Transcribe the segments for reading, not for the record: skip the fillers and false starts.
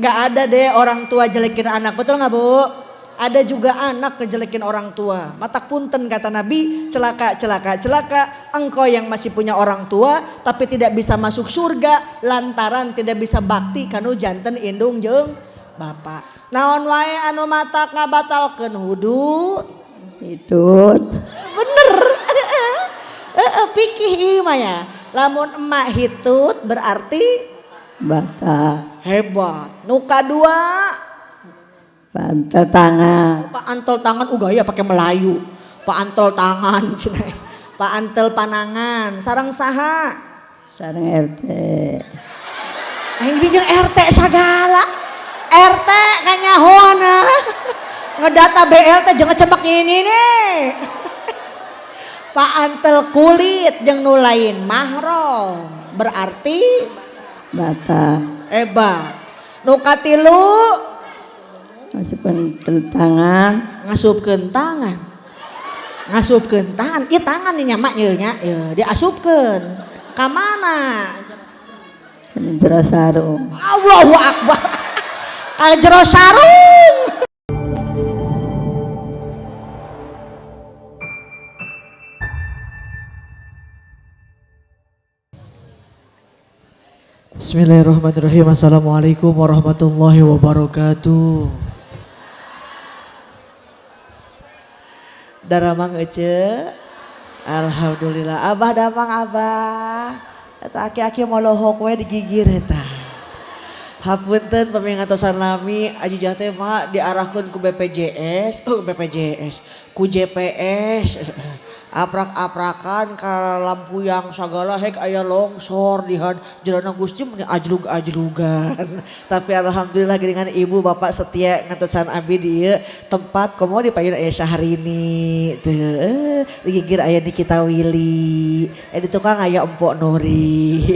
Nggak ada deh orang tua jelekin anak, betul nggak Bu? Ada juga anak kejelekin orang tua. Matak punten kata Nabi, celaka, celaka, celaka. Engkau yang masih punya orang tua tapi tidak bisa masuk surga lantaran tidak bisa bakti kanu janten indung jeung bapak. Naon wae anu matak ngabatalkeun hudu Itu bener. Pikih ieu mah ya. Lamun emak hitut berarti bata hebat. Nu kadua bantal tangan. Pak Antel tangan gaya pakai Melayu. Pak Antel tangan cenah. Pak Antel panangan, sareng saha? Sareng RT. Aing jeung RT sagala. RT kanyahoana. Ngedata BLT jeung ngecebek ini nih. Pak Antel kulit jeung nu lain mahram. Berarti Bata hebat. Nu katilu masukkan tangan. ngasupkeun tangan. Ngasupkeun tangan. Ieu tangan nih nyamak nya ya, diasupkeun. Ka mana? Kana jero sarung. Allahu Akbar. Ka jero sarung. Bismillahirrahmanirrahim. Assalamualaikum warahmatullahi wabarakatuh. Daramang ece. Alhamdulillah. Abah damang abah. Eta aki-aki molohok we digigir eta. Hapunten pamingatosan lami aji jate mah diarahkeun ku BPJS, ku JPS. Aprak-aprakan ke lampu yang segala hek aya longsor dihan jelana Gusti meni ajlug-ajlugan. Tapi alhamdulillah dengan ibu bapak setia ngantosan abdi di tempat komo di payun aya Syahrini teu digigir aya Nikita Willy di tukang aya Empok Nuri.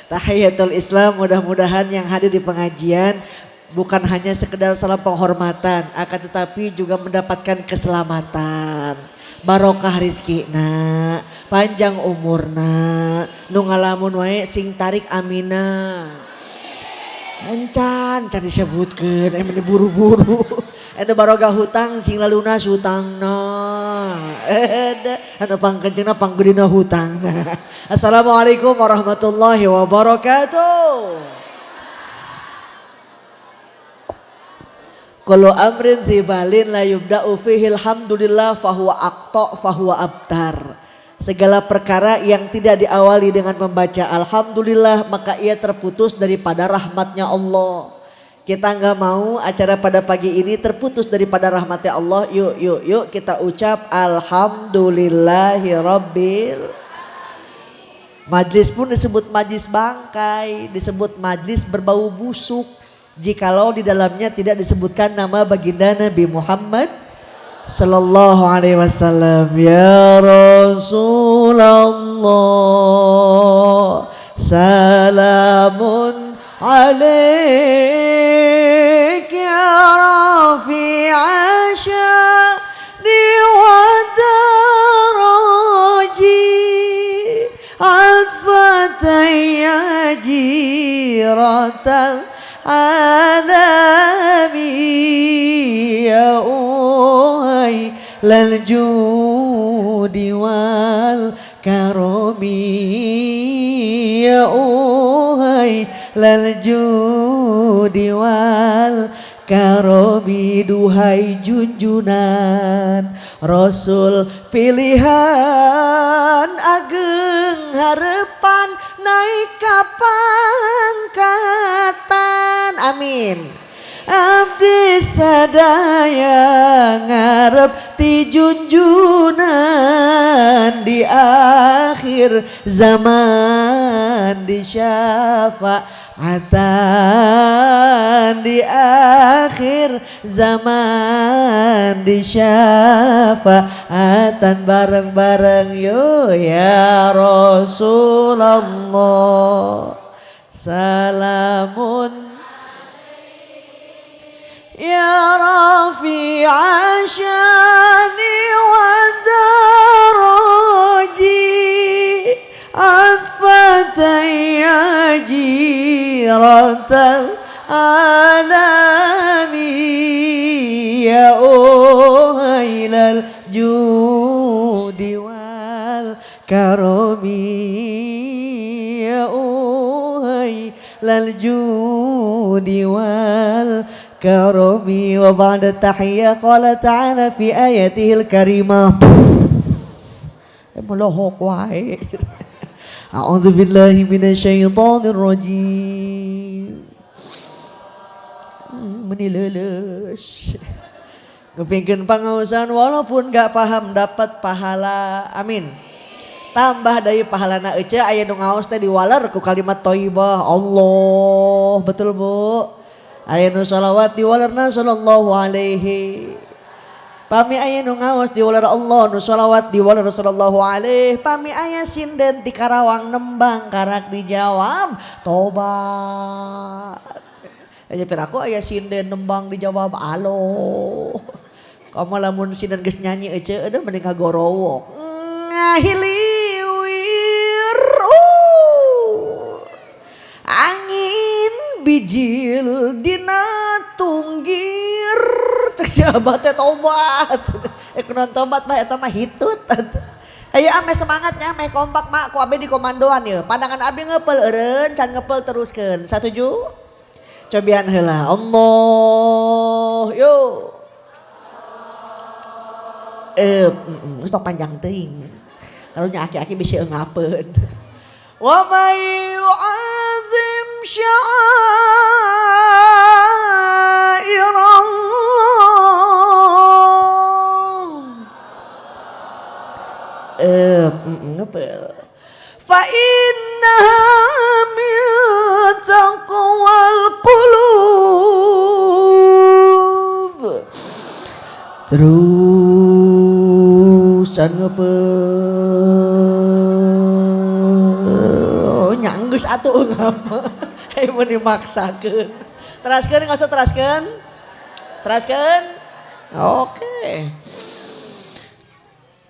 Tahiyatul Islam, mudah-mudahan yang hadir di pengajian bukan hanya sekedar salam penghormatan akan tetapi juga mendapatkan keselamatan. Barokah rizkina, panjang umurna, nu ngalamun wae sing tarik amina. Encan disebutkeun meni buru-buru. Ada barokah hutang sing lalunas hutangna. Ada pangkencengna panggedina hutangna. Assalamualaikum warahmatullahi wabarakatuh. Kalau amrin thibalin la yubda'u fihi alhamdulillah fahuwa aqta fahuwa abtar. Segala perkara yang tidak diawali dengan membaca alhamdulillah maka ia terputus daripada rahmatnya Allah. Kita nggak mau acara pada pagi ini terputus daripada rahmatnya Allah. Yuk kita ucap alhamdulillahirabbil. Majlis pun disebut majlis bangkai, disebut majlis berbau busuk. Jikalau di dalamnya tidak disebutkan nama baginda Nabi Muhammad sallallahu alaihi wasallam. Ya Rasulullah salamun alaik ya rafi'a sya'ni wa daraji atfatan ya jiratal alami ya uhai lal judi wal karomi ya uhai lal judi wal karomi. Duhai junjunan Rasul pilihan ageng harepan naik kapangkatan amin. Abdi sadaya ngarep ti junjunan di akhir zaman di syafaatan di akhir zaman di syafaatan bareng-bareng yo ya Rasulullah salamun ya rafi'a syani wa daraji atfatan ya jiratal alami ya uhailal judi wal karomi ya uhailal judi wal karomi wa ba'da tahiyya qala ta'ala fi ayatihil karimah melohok wae a'udzu billahi minasyaitonir rajim menilelus ngepingkeun pangaosan walaupun gak paham dapat pahala amin tambah dari pahalana ece aya nu ngaos teh diwaler ku kalimat thayyibah Allah betul Bu aya nu shalawat diwalerna sallallahu alaihi pami aya nu ngaos diwaler Allah nu shalawat diwaler sallallahu alaihi pami aya sinden ti Karawang nembang karak dijawab tobat aja piraku aya sinden nembang dijawab alo kamu lamun sinden geus nyanyi ece ada mending kagorowok ngahiliwir angin bijil dina tunggir cek si abah teh tobat kunaon tobat mah eta mah hitut ayo ame semangatnya ame kompak mak ku abdi di komandoan ya pandangan abdi ngeupel eureun can ngeupel teruskeun satuju cobian heula Allah yo geus panjang teuing kalau nya aki-aki bisa ngapeun wa may yu'azim sya'airallah ngepel fa innaha min taqwal qulub terus can ngepel nyanggeus atuh ngapa hayu mun dimaksakeun teraskeun geus teraskeun oke.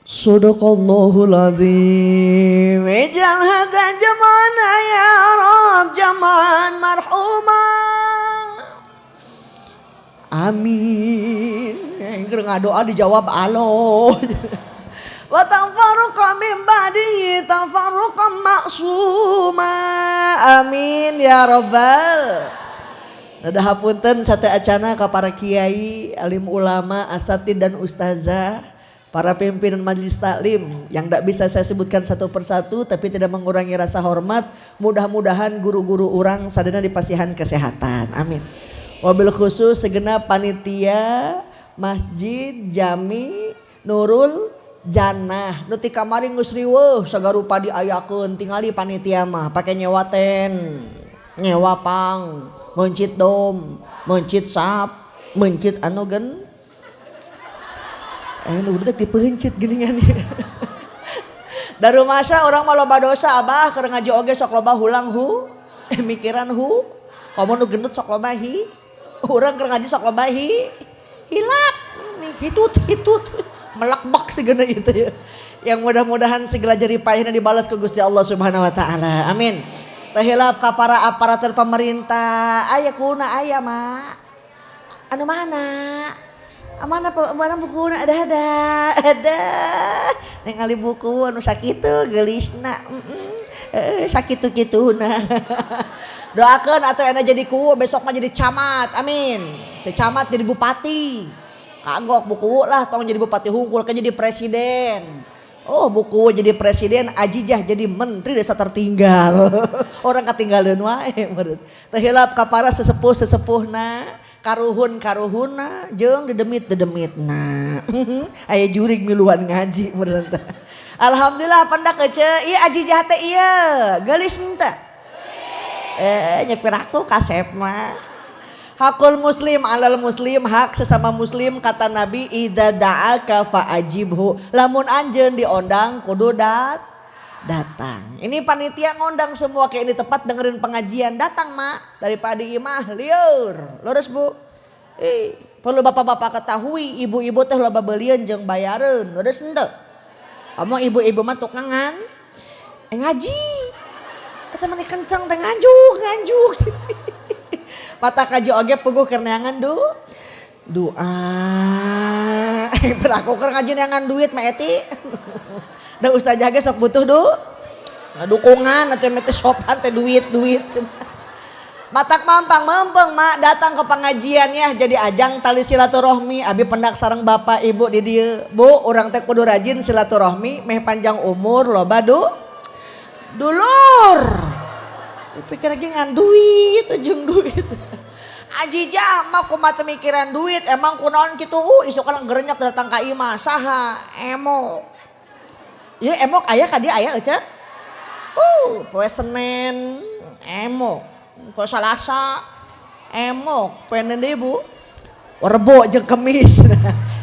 Sadaqallahul azim. Ij'al hadza jamana ya Rabb jaman marhuma. Amin. Keur ngadoa dijawab alo. Wa tafarruqa min ba'dihi tafarruqan maksuma. Amin ya Rabbal. Ada hapunten sate acana ka para kiai, alim ulama, asatid dan ustazah, para pimpinan majelis taklim yang tidak bisa saya sebutkan satu persatu tapi tidak mengurangi rasa hormat. Mudah-mudahan guru-guru orang sadana dipasihan kesehatan. Amin. Wabil khusus segenap panitia Masjid Jami Nurul Jannah. Nu ti kamari geus riweuh sagarupa diayakeun tingali panitia mah pake nyewa ten, nyewa pang, mencit dom, mencit sap, mencit anu gen nu udah dipencit geuningan nih. Dari masa orang mah loba dosa abah keur ngaji oge sok loba hulang hu, mikiran hu. Kamu nu gendut sok loba hi. Urang keur ngaji sok loba hi. Hilap ini hitut melakbak segala itu ya. Yang mudah-mudahan segala jerih payahna dibalas ke Gusti Allah Subhanahu wa taala. Amin. Teh hilap ka para aparatur pemerintah, aya kuna aya mah. Anu mana? Mana bukuna ada ningali buku anu sakitu geulisna sakitu kituna doakeun atuh ena jadi kuwu besok mah jadi camat amin camat jadi bupati kagok buku lah tong jadi bupati hungkul kan jadi presiden buku jadi presiden ajijah jadi menteri desa tertinggal orang ketinggalan wae meureun teh hilap ka para sesepuh-sesepuhna karuhun-karuhuna jeung dedemit-dedemitna. Aya jurig miluan ngaji meureun teh. Alhamdulillah pendak ece ieu ajijah teh ieu geulis henteu. Nyepir aku kasep mah. Hakul muslim alal muslim hak sesama muslim kata Nabi idza da'aka fa'ajibhu. Lamun anjeun diondang kudu datang. Ini panitia ngondang semua kayak ini tepat dengerin pengajian datang mak daripada imah liur lurus bu. Perlu bapak-bapak ketahui ibu-ibu teh loba beulieun jeung bayareun lurus henteu. Omong ibu-ibu mah tukangan ngaji. Eta mah kenceng teh nganjuk. Mata kaji oge puguh keur neangan doa. Beraku keur ngaji neangan duit mah eti. Da ustazah ge sok butuh dukungan atuh mah teh sopan teh duit. Matak mampang mempeng mak datang ke pengajian ya jadi ajang tali silaturahmi abi pendak sareng bapak ibu di dieu. Bu urang teh kudu rajin silaturahmi meh panjang umur loba dulur. Pikir lagi ngan duit ujung duit. Aji mah kumaha teu mikiran duit emang kunaon kitu isukan gerenyak datang ka imah saha emok. Ieu emok aya ka dieu aya euceuk. Poe Senen emok. Poe Salasa emok, poe deui Bu. Rebo jeung Kemis.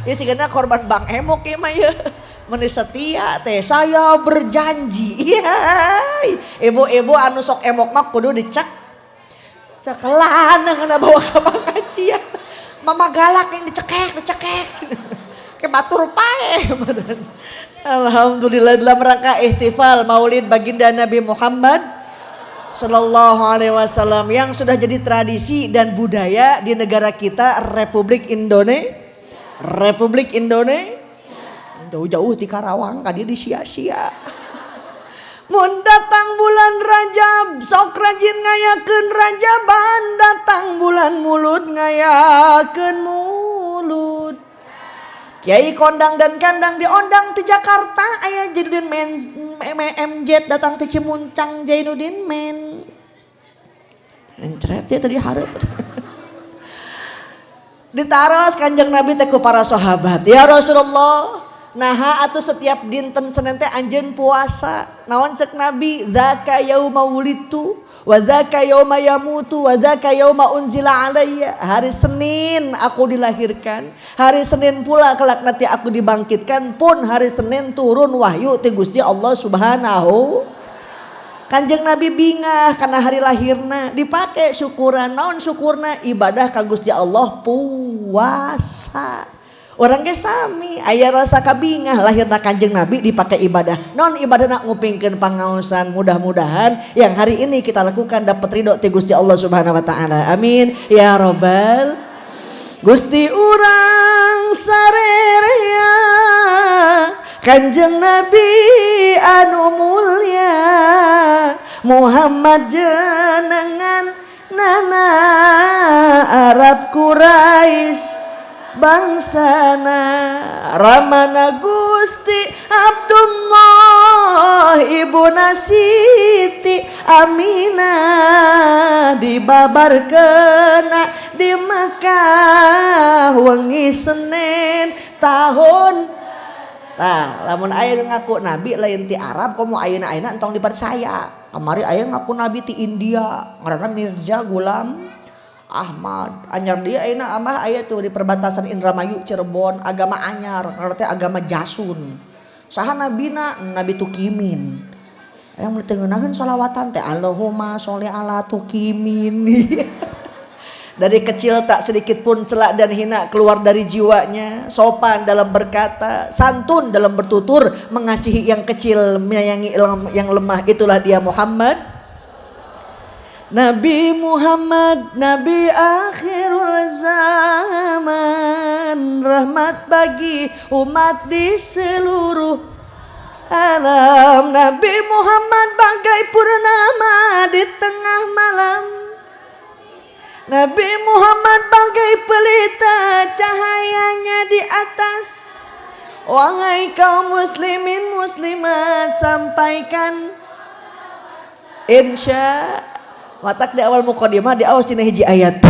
Ieu sigana korban Bang Emok ieu mah ieu. Meni setia teh saya berjanji. Ibu-ibu anu sok emok mah kudu cekelan ngana bawa ka pengajian. Mama galak yang dicekek. Ke batur pae. Alhamdulillah dalam rangka ihtifal Maulid Baginda Nabi Muhammad Sallallahu Alaihi Wasallam yang sudah jadi tradisi dan budaya di negara kita Republik Indonesia. Jauh-jauh di Karawang kadi di sia-sia. Mun datang bulan Rajab sok rajin ngayakeun Rajaban, datang bulan Mulud ngayakeun Mulud. Kiai kondang dan kandang diondang di Jakarta aya Jainuddin MJ datang di Cimuncang Jainuddin men. Encret dia tadi hareup. Ditaros Kanjeng Nabi teh ku para sahabat. Ya Rasulullah, naha atuh setiap dinten Senin teh anjeun puasa. Naon ceuk Nabi? Zaka yauma wulidtu wa zaka yauma yamutu wa zaka yauma unzila alayya. Hari Senin aku dilahirkan, hari Senin pula kelak nanti aku dibangkitkan, pun hari Senin turun wahyu ti Gusti Allah Subhanahu. Kanjeng Nabi bingah karena hari lahirna dipake syukuran. Naon syukurna? Ibadah ka Gusti Allah puasa. Orang ge sami aya rasa kabingah lahirna Kanjeng Nabi dipakai ibadah. Non ibadahna ngupingkeun pangaosan. Mudah-mudahan yang hari ini kita lakukan dapat ridho ti Gusti Allah Subhanahu wa taala. Amin ya robbal. Gusti urang sarerea Kanjeng Nabi anu mulya Muhammad jenengan nana Arab Quraisy bangsana ramana Gusti Abdullah ibuna Siti Aminah dibabarkeuna di Makkah wengi Senin tahun lamun aya ngaku nabi lain ti Arab komo ayeuna entong dipercaya kamari aya ngaku nabi ti India ngaranna Mirza Gulam Ahmad anyar dia ayeuna amah aya tuh di perbatasan Indramayu Cirebon agama anyar ngarana teh agama Jasun saha nabina Nabi Tukimin yang tengeunaheun sholawatan teh Allahumma sholli ala Tukimin. Dari kecil tak sedikit pun celak dan hina keluar dari jiwanya, sopan dalam berkata, santun dalam bertutur, mengasihi yang kecil, menyayangi yang lemah, itulah dia Muhammad. Nabi Muhammad, Nabi akhirul zaman, rahmat bagi umat di seluruh alam. Nabi Muhammad bagai purnama di tengah malam. Nabi Muhammad bagai pelita cahayanya di atas. Wahai kaum muslimin muslimat, sampaikan insya watak di awal mukadimah di awas tina hiji ayat.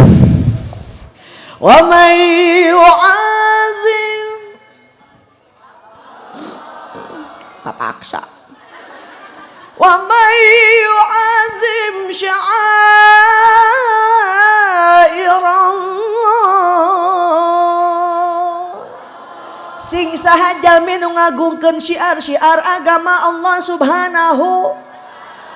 Wa may yu'azim kapaksa. Wa may yu'azim sya'airallah. Sing saha jalmi nu ngagungkeun syiar-syiar agama Allah Subhanahu,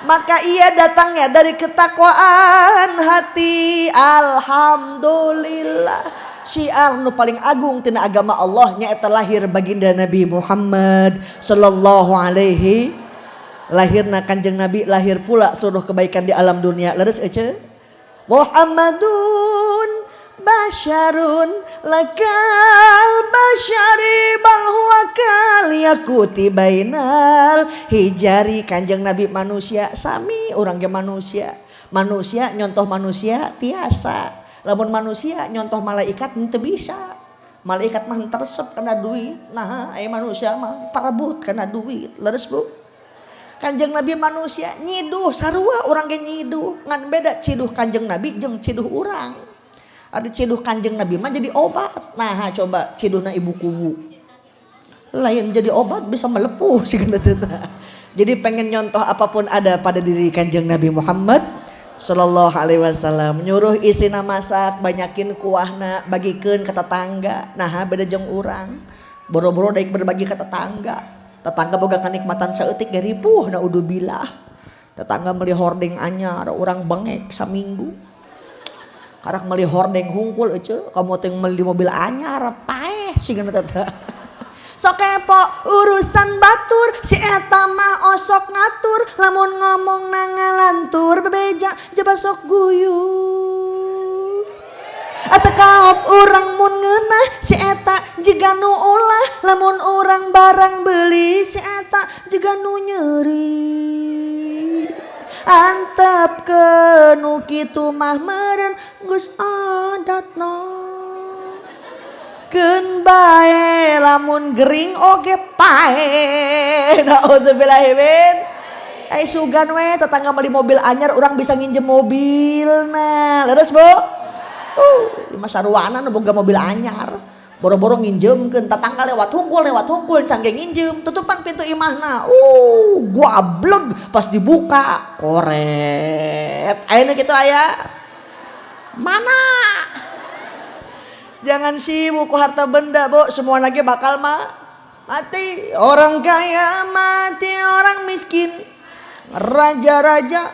maka ia datangnya dari ketakwaan hati. Alhamdulillah, syiar nu paling agung tina agama Allah nyaeta lahir baginda Nabi Muhammad sallallahu alaihi. Lahirna Kanjeng Nabi, lahir pula seluruh kebaikan di alam dunia. Leres ece Muhammadun basyarun lakal basyari bal huwa kal yakuti bainal hijari. Kanjeng Nabi manusia sami urang ge manusia. Manusia nyontoh manusia tiasa. Lamun manusia nyontoh malaikat henteu bisa. Malaikat mah teresep kana duit. Nah, aya manusia mah parebut kana duit. Leres Bu? Kanjeng Nabi manusia nyiduh sarua urang ge nyiduh. Ngan beda ciduh Kanjeng Nabi jeung ciduh urang. Ada ciduh Kanjeng Nabi mah jadi obat. Nah, coba ciduhna ibu kubu. Lain jadi obat bisa melepuh sih kana teh. Jadi pengen nyontoh apapun ada pada diri Kanjeng Nabi Muhammad sallallahu alaihi wasallam. Nyuruh istrina masak, banyakin kuahna, bagikeun ka tetangga. Nah, beda jeung urang. Boro-boro daek berbagi ka tetangga. Tetangga boga kanikmatan saeutik ge ripuh naudzubillah. Tetangga meuli hordeng anyar, urang bengek saminggu. Karak meuli hordeng hungkul euceu, kamu teh meuli mobil anyar, paeh sigana teh. Sok kepo urusan batur si eta mah osok ngatur lamun ngomong nangalantur bebeja jaba sok guyu atuh kaop urang mun ngeunah si eta jiga nu ulah lamun urang barang beuli si eta jiga nu nyeri antep ke nu kitu mah meureun geus adatna. Keun bae lamun gering oge pae. Nauzubillahi min. Ai sugan we tetangga meuli mobil anyar urang bisa nginjem mobilna. Leres Bu? Di masa ruana nu boga mobil anyar. Boro-boro nginjemkeun tetangga lewat hungkul cangge nginjem tutupan pintu imahna. Goblog pas dibuka koret. Ayeuna kitu aya. Mana? Jangan sibuk ku harta benda Bu, semua lagi bakal mati. Orang kaya mati, orang miskin, raja-raja,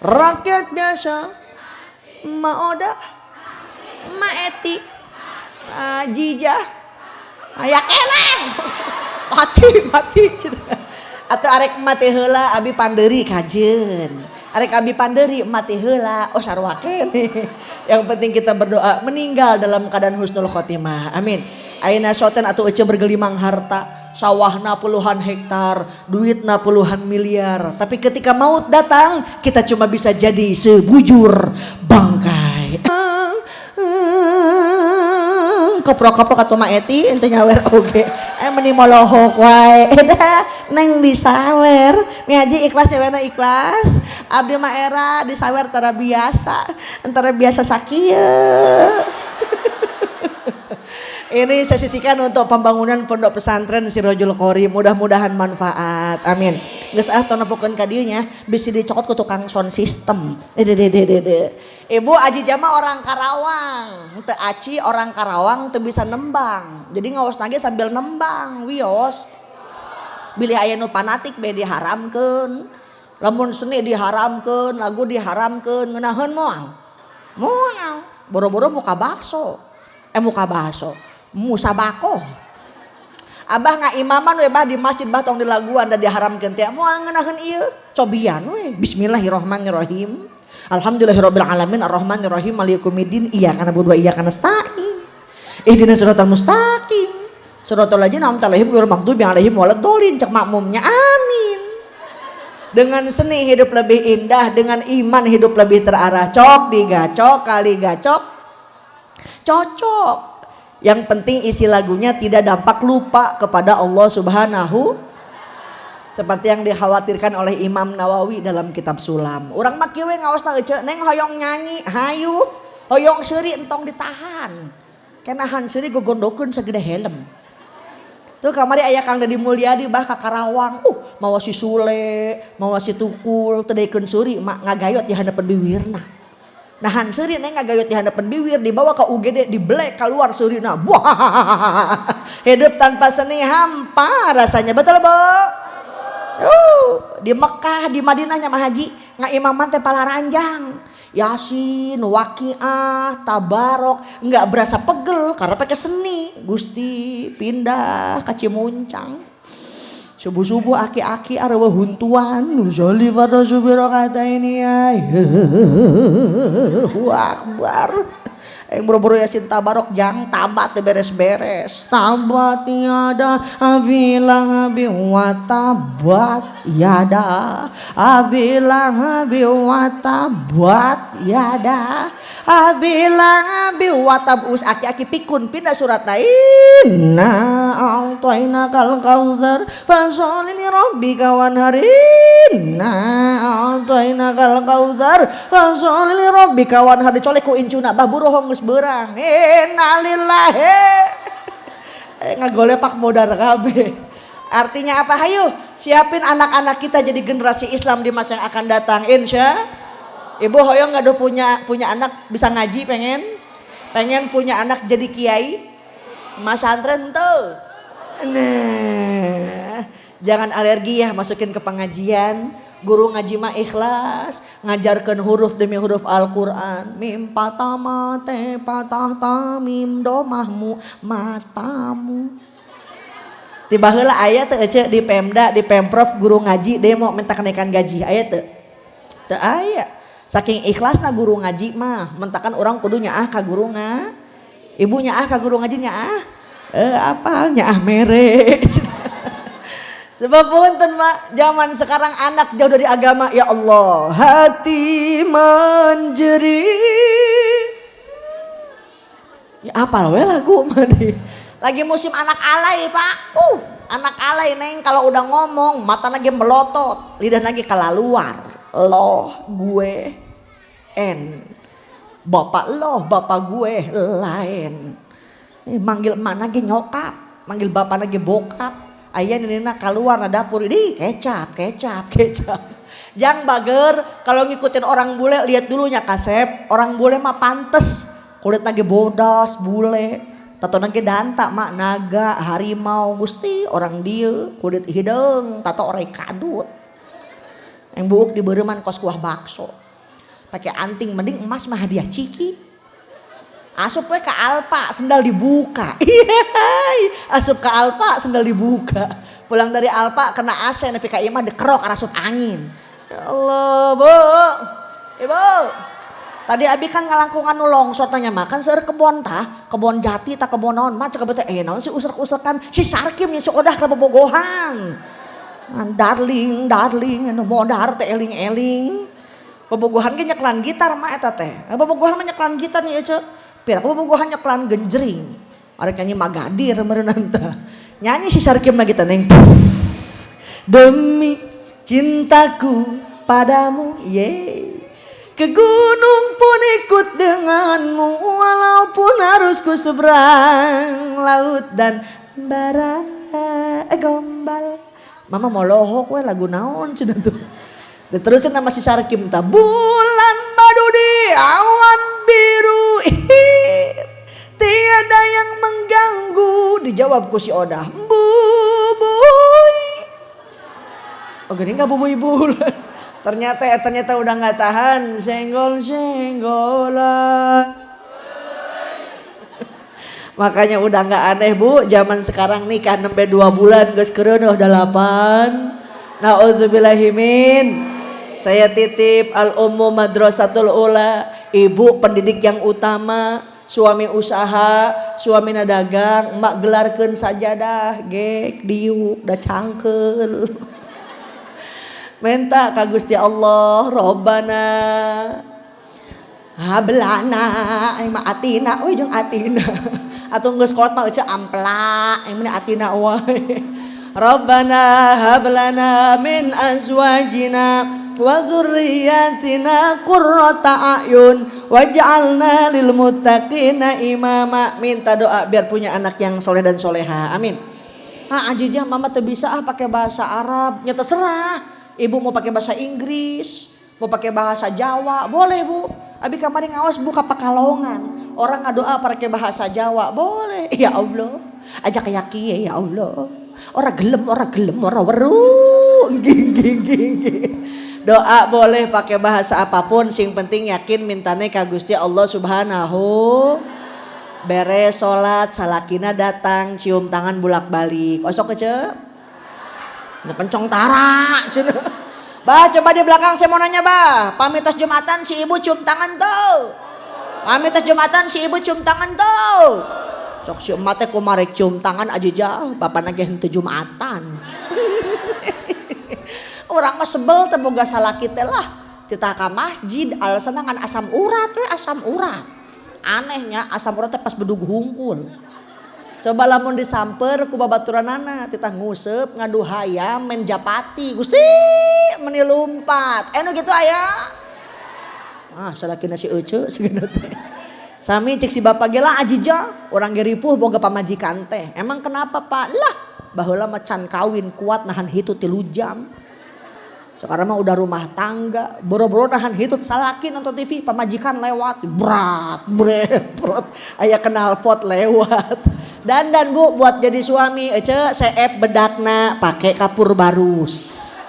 rakyat biasa, Ma Oda, Ma Eti, Jijah, aya keleng, mati. Atau arek mati heula abi pandeuri kajeun. Arek abi panderi mati heula sarua keneh. Yang penting kita berdoa meninggal dalam keadaan husnul khotimah. Amin. Ayeuna soten atuh ece bergelimang harta, sawahna puluhan hektar, duitna puluhan miliar. Tapi ketika maut datang, kita cuma bisa jadi sebujur bangkai. Koprok-koprok atuh mah Eti ente nyawer oge. Meni molohok wae. Neng disawer. Mi haji ikhlas ya wena ikhlas. Abdi mah era disawer antara biasa sakieu. Ini saya sisihkan untuk pembangunan pondok pesantren Sirojul Qori, mudah-mudahan manfaat. Amin. Geus tonopokeun ka dieu nya bisi dicokot ku tukang sound system. Ibu Aji Jama orang Karawang, teu aci orang Karawang teu bisa nembang. Jadi ngaos nage sambil nembang, wios. Bilih aya nu fanatik be diharamkeun. Lamun seni diharamkeun, lagu diharamkeun, ngeunaheun moal. Moal. Boro-boro muka bakso. Musabako. Abah ngaimaman we bah di masjid bah tong dilaguan da diharamkeun teh moal ngeunaheun ieu cobian we. Bismillahirrahmanirrahim. Alhamdulillahirabbil alamin arrahmanirrahim maliki yaumiddin iyyaka na'budu wa iyyaka nasta'in. Ihdinas siratal mustaqim. Siratal ladzina an'amta 'alaihim ghairil maghdubi 'alaihim waladdallin. Cek makmumnya amin. Dengan seni hidup lebih indah, dengan iman hidup lebih terarah. Cok digacok kali gacok cocok. Yang penting isi lagunya tidak dampak lupa kepada Allah Subhanahu, seperti yang dikhawatirkan oleh Imam Nawawi dalam kitab Sulam. Urang mah kieu we ngaosna euceuk neng hoyong nyanyi hayu hoyong seuri entong ditahan. Kenahan seuri gogondokeun sagede helm. Tuh kamari aya Kang Dedi Mulyadi bah ka Karawang. Mawa si Sule, mawa si Tukul teu deikeun seuri mak ngagayot di handapan biwirna. Nahan seuri neng ngagayot di handapan biwir dibawa ke UGD dibelek keluar seurina. Wah, hidup tanpa seni hampa rasanya. Betul Bu? Di Mekah, di Madinahnya mah haji ngaimaman teh palaranjang. Yasin, Waqiah, Tabarok, enggak berasa pegel karena pakai seni. Gusti pindah ke Cimuncang. Subuh-subuh aki-aki arwah huntuan nusolli fardhu subiro kata ini ya. Allahu Akbar. Yang buru-buru Yasin Tabarok jang tabat beres-beres. Tabat yada abilang abi wa tabat yada abilang abi wa tabat yada abilang abi wa tabus aki-aki pikun pindah surat lain. Nah a'tayna kal kautsar fasholli li rabbika wanharin. Nah a'tayna kal kautsar fasholli li rabbika wanhar. Dicolek ku incuna baburohong berang innalillahi ngagolepak modar kabeh. Artinya apa? Hayu siapin anak-anak kita jadi generasi Islam di masa yang akan datang insya. Ibu hoyong nggak punya anak bisa ngaji, pengen punya anak jadi kiai mas santren tuh. Nah jangan alergi ya masukin ke pengajian. Guru ngaji mah ikhlas, ngajarkan huruf demi huruf Al-Quran. Mim patama te patah tamim domahmu matamu. Tiba heula aya teu ece di Pemda, di Pemprov guru ngaji demo minta kenaikan gaji aya teu? Teu aya. Saking ikhlasna guru ngaji mah, mentakan orang kudu nyaah ka guru ibu nyaah ka guru ngaji nyaah. Apa nyaah mere. Sebab punten Mak, zaman sekarang anak jauh dari agama. Ya Allah, hati menjerit. Ya apal we lagu mah. Lagi musim anak alay Pak. Anak alay neng kalau udah ngomong mata lagi melotot, lidah lagi kalaluar. Loh gue en. Bapak loh, bapak gue lain. Manggil emak lagi nyokap, manggil bapak lagi bokap. Ayah nina keluar na dapur ini kecap. Jangan bager kalau ngikutin orang bule lihat dulunya kasep. Orang bule mah pantes kulit lagi bodas bule. Tato nage danta mak naga harimau gusti orang dia kulit hidung tato orai kadut. Yang buuk di bereman kos kuah bakso. Pakai anting mending emas mah hadiah ciki. Asup we ke Alpa sendal dibuka. Asup ke Alpa sendal dibuka. Pulang dari Alpa kena AC nepi ka ieu mah dikerok asup angin. Ya Allah, Bu. Ibu. Tadi abi kan ngalangkungan nu longsor tanya makan seueur kebon tah, kebon jati tah kebon naon mah cek bete naon sih usrek-usrekan si Sarkim nya si Odah bobogohan. Darling anu modar teh eling-eling. Bobogohan ge nyeklan gitar mah eta teh. Bobogohan mah nyeklan gitar nih ceu. Pira bobogohan nyeklan genjring. Arek nyanyi Magadir meureunna teh. Nyanyi si Sarkim lagi neng. Demi cintaku padamu, ke gunung pun ikut denganmu, walaupun harus ku seberang laut dan bara gombal. Mama mau lohok we lagu naon cenah tuh. Diterusin nama si Sarkim ta, bulan madu di awan biru, tiada yang mengganggu. Dijawab ku si Odah, bubuy. Oh gini gak bubuy bulan. Ternyata udah gak tahan, senggol-senggolan. Makanya udah gak aneh Bu, zaman sekarang nikah nembe 2 bulan geus keureun 8. Nauzubillahimin. Saya titip Al-Ummu Madrasatul Ula, ibu pendidik yang utama, suami usaha, suami dagang, emak gelarkeun sajadah, gek diuk da cangkeul. Minta ka Gusti Allah, Robbana hablana, mah atina, we jeung atina. Atuh geus kolot mah eueuh ampla, yang meni atina wae. Rabbana hablana min azwajina wa dzurriyyatina qurrata a'yun waj'alna lil muttaqina imama. Minta doa biar punya anak yang soleh dan soleha. Amin. Ajijah mama teu bisa pakai bahasa Arab. Nya terserah. Ibu mau pakai bahasa Inggris, mau pakai bahasa Jawa, boleh Bu. Abi kamari ngawas buka Pekalongan. Orang ngadoa pakai bahasa Jawa, boleh. Ya Allah, ajak yaki ya Allah. Ora gelem, ora weru. Doa boleh pakai bahasa apapun, sing penting yakin mintane ka Gusti Allah Subhanahu. Beres salat, salakina datang, cium tangan bulak-balik. Osok kece? Nah, kencong tara. Bah, coba di belakang saya mau nanya, bah. Pamitos Jumatan si ibu cium tangan tuh. Pamitos Jumatan si ibu cium tangan tuh. Sok si emak teh kumarek cium tangan aja jauh. Bapak nage henteu Jumatan. Orang mah sebel teh boga salaki teh lah. Tita ka masjid alasan ngan asam urat we asam urat. Anehnya asam urat teh pas bedug hungkul. Coba lamun disamper ku babaturanana titah nguseup ngadu hayam main japati. Gusti meni lumpat. Nu gitu aya. Ah salakina si Ece segede teh. Sami cek si bapak ge lah ajija urang ge ripuh boga pamajikan teh. Emang kenapa Pak? Lah baheula mah can kawin kuat nahan hitu 3 jam. Sekarang mah udah rumah tangga, boro-boro nahan hitut salaki nonton TV, pamajikan lewat, berat, aya knalpot lewat. Dan Bu buat jadi suami, ece seep bedakna pakai kapur barus.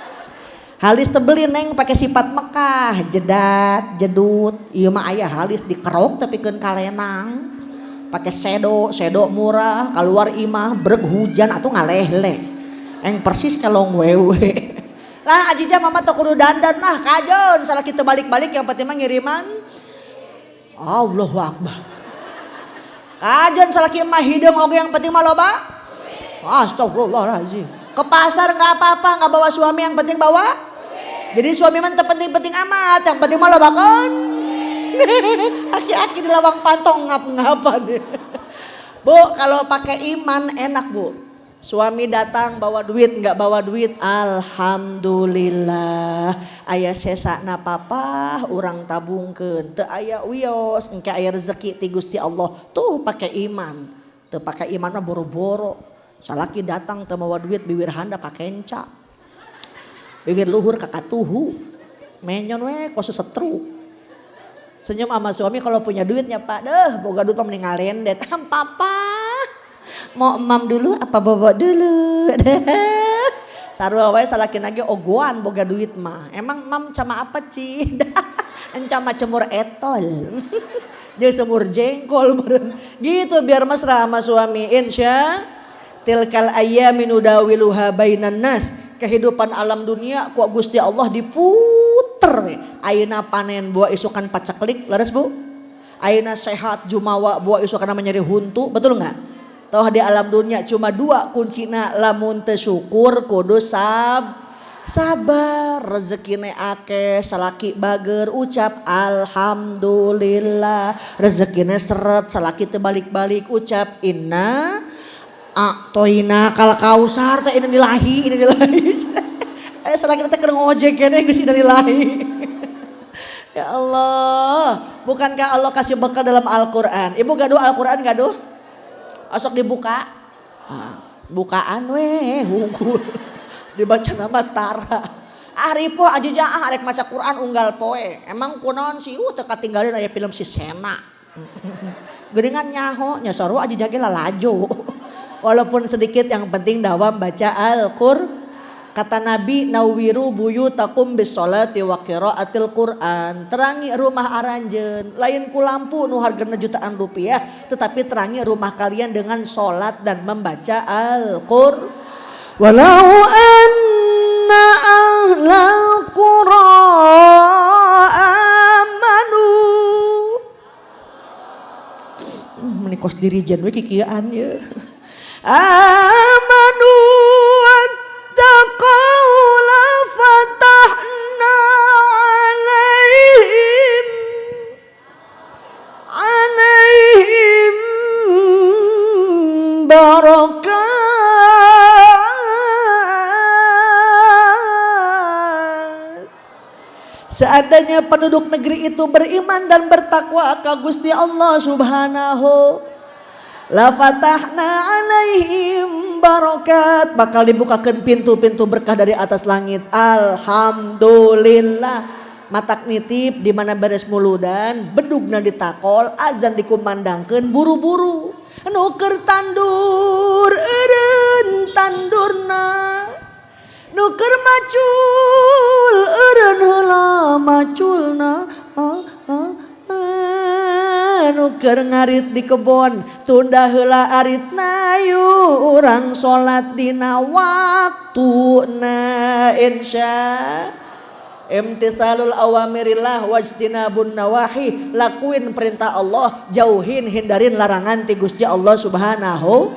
Halis tebeli neng pakai sifat Mekah, jedat, jedut, ieu mah aya halis dikerok tapi keun kalenang. Pakai sedo murah, keluar imah breg hujan atau ngaleh-leh. Eng persis kelong wewe. Lah ajija mama teu kudu dandan lah kajon salah kita balik-balik yang penting mah ngiriman Allahu Akbar. Kajon salah kieu mah hideung oge yang penting mah loba. Astagfirullahalazim. Ke pasar enggak apa-apa, enggak bawa suami yang penting bawa. Jadi suami mah teu penting-penting amat, yang penting mah loba kon. Aki-aki di lawang pantong ngap-ngapan. Bu, kalau pakai iman enak, Bu. Suami datang bawa duit nggak bawa duit, alhamdulillah. Aya sesana papa urang tabungkeun, teu aya wios engke aya rezeki ti Gusti Allah. Tuh pakai iman. Teu pakai iman mah boro-boro. Salaki datang teu mawa duit bibir handa pakenca. Bibir luhur kakatuhu. Menyon we kosu setru. Senyum sama suami kalau punya duitnya Pak. Deh boga duit mah mending ngalendet. Papa mau emam dulu apa bobok dulu. Sarua wae salakin lagi ogoan boga duit mah. Emang mam cama apa Ci? Encama cemur etol. Jadi semur jengkol meren. Gitu biar mesra sama suami. Insya tilkal ayyamin udawiluha bainan nas. Kehidupan alam dunia ku Gusti Allah diputer we. Ayeuna panen buah isukan paceklik, laras Bu? Ayeuna sehat jumawa buah isukan nyeri huntu, betul enggak? Toh di alam dunia cuma 2 kuncina lamun teu syukur kudu sabar, rezekine akeh, salaki bager ucap alhamdulillah, rezekine seret, salaki teu balik-balik ucap inna a'toina kal kausar teh ini dilahi. Salaki teh keur ngojek keneh geus dilahi. Ya Allah, bukankah Allah kasih bekal dalam Al-Qur'an? Ibu gaduh Al-Qur'an gaduh? Asok dibuka, bukaan weh hungkul, dibaca nama Tara. Aripo ajuja arek maca Quran unggal poe. Emang kunaon sih teu katinggalin aya film si Sena. Geuningan nyaho nya sarua ajuja ge lalajo. Walaupun sedikit yang penting dawam baca Al-Qur'an. Kata Nabi nawiru buyutakum bisolati wa qiraatil Quran. Terangi rumah aranjeun, lain ku lampu nu hargana jutaan rupiah, tetapi terangi rumah kalian dengan salat dan membaca Al-Qur'an. Walau anna ahlal qura amanu. Menikos dirijen we kikieuan ye. Amanu wattaqaula fatahna alaihim barakat. Seandainya penduduk negeri itu beriman dan bertakwa ke Gusti Allah Subhanahu, la fatahna alaihim barakat, bakal dibukakan pintu-pintu berkah dari atas langit. Alhamdulillah. Matak nitip di mana beres muludan, bedugna ditakol, azan dikumandangkeun buru-buru. Nuker tandur eureun tandurna. Nuker macul eureun heula maculna. nu keur ngarit di kebon tunda heula aritna yu urang salat dina waktuna insya imtisalul awamirillah wajtinabun nawahi, lakuin perintah Allah, jauhin hindarin larangan ti Gusti Allah Subhanahu.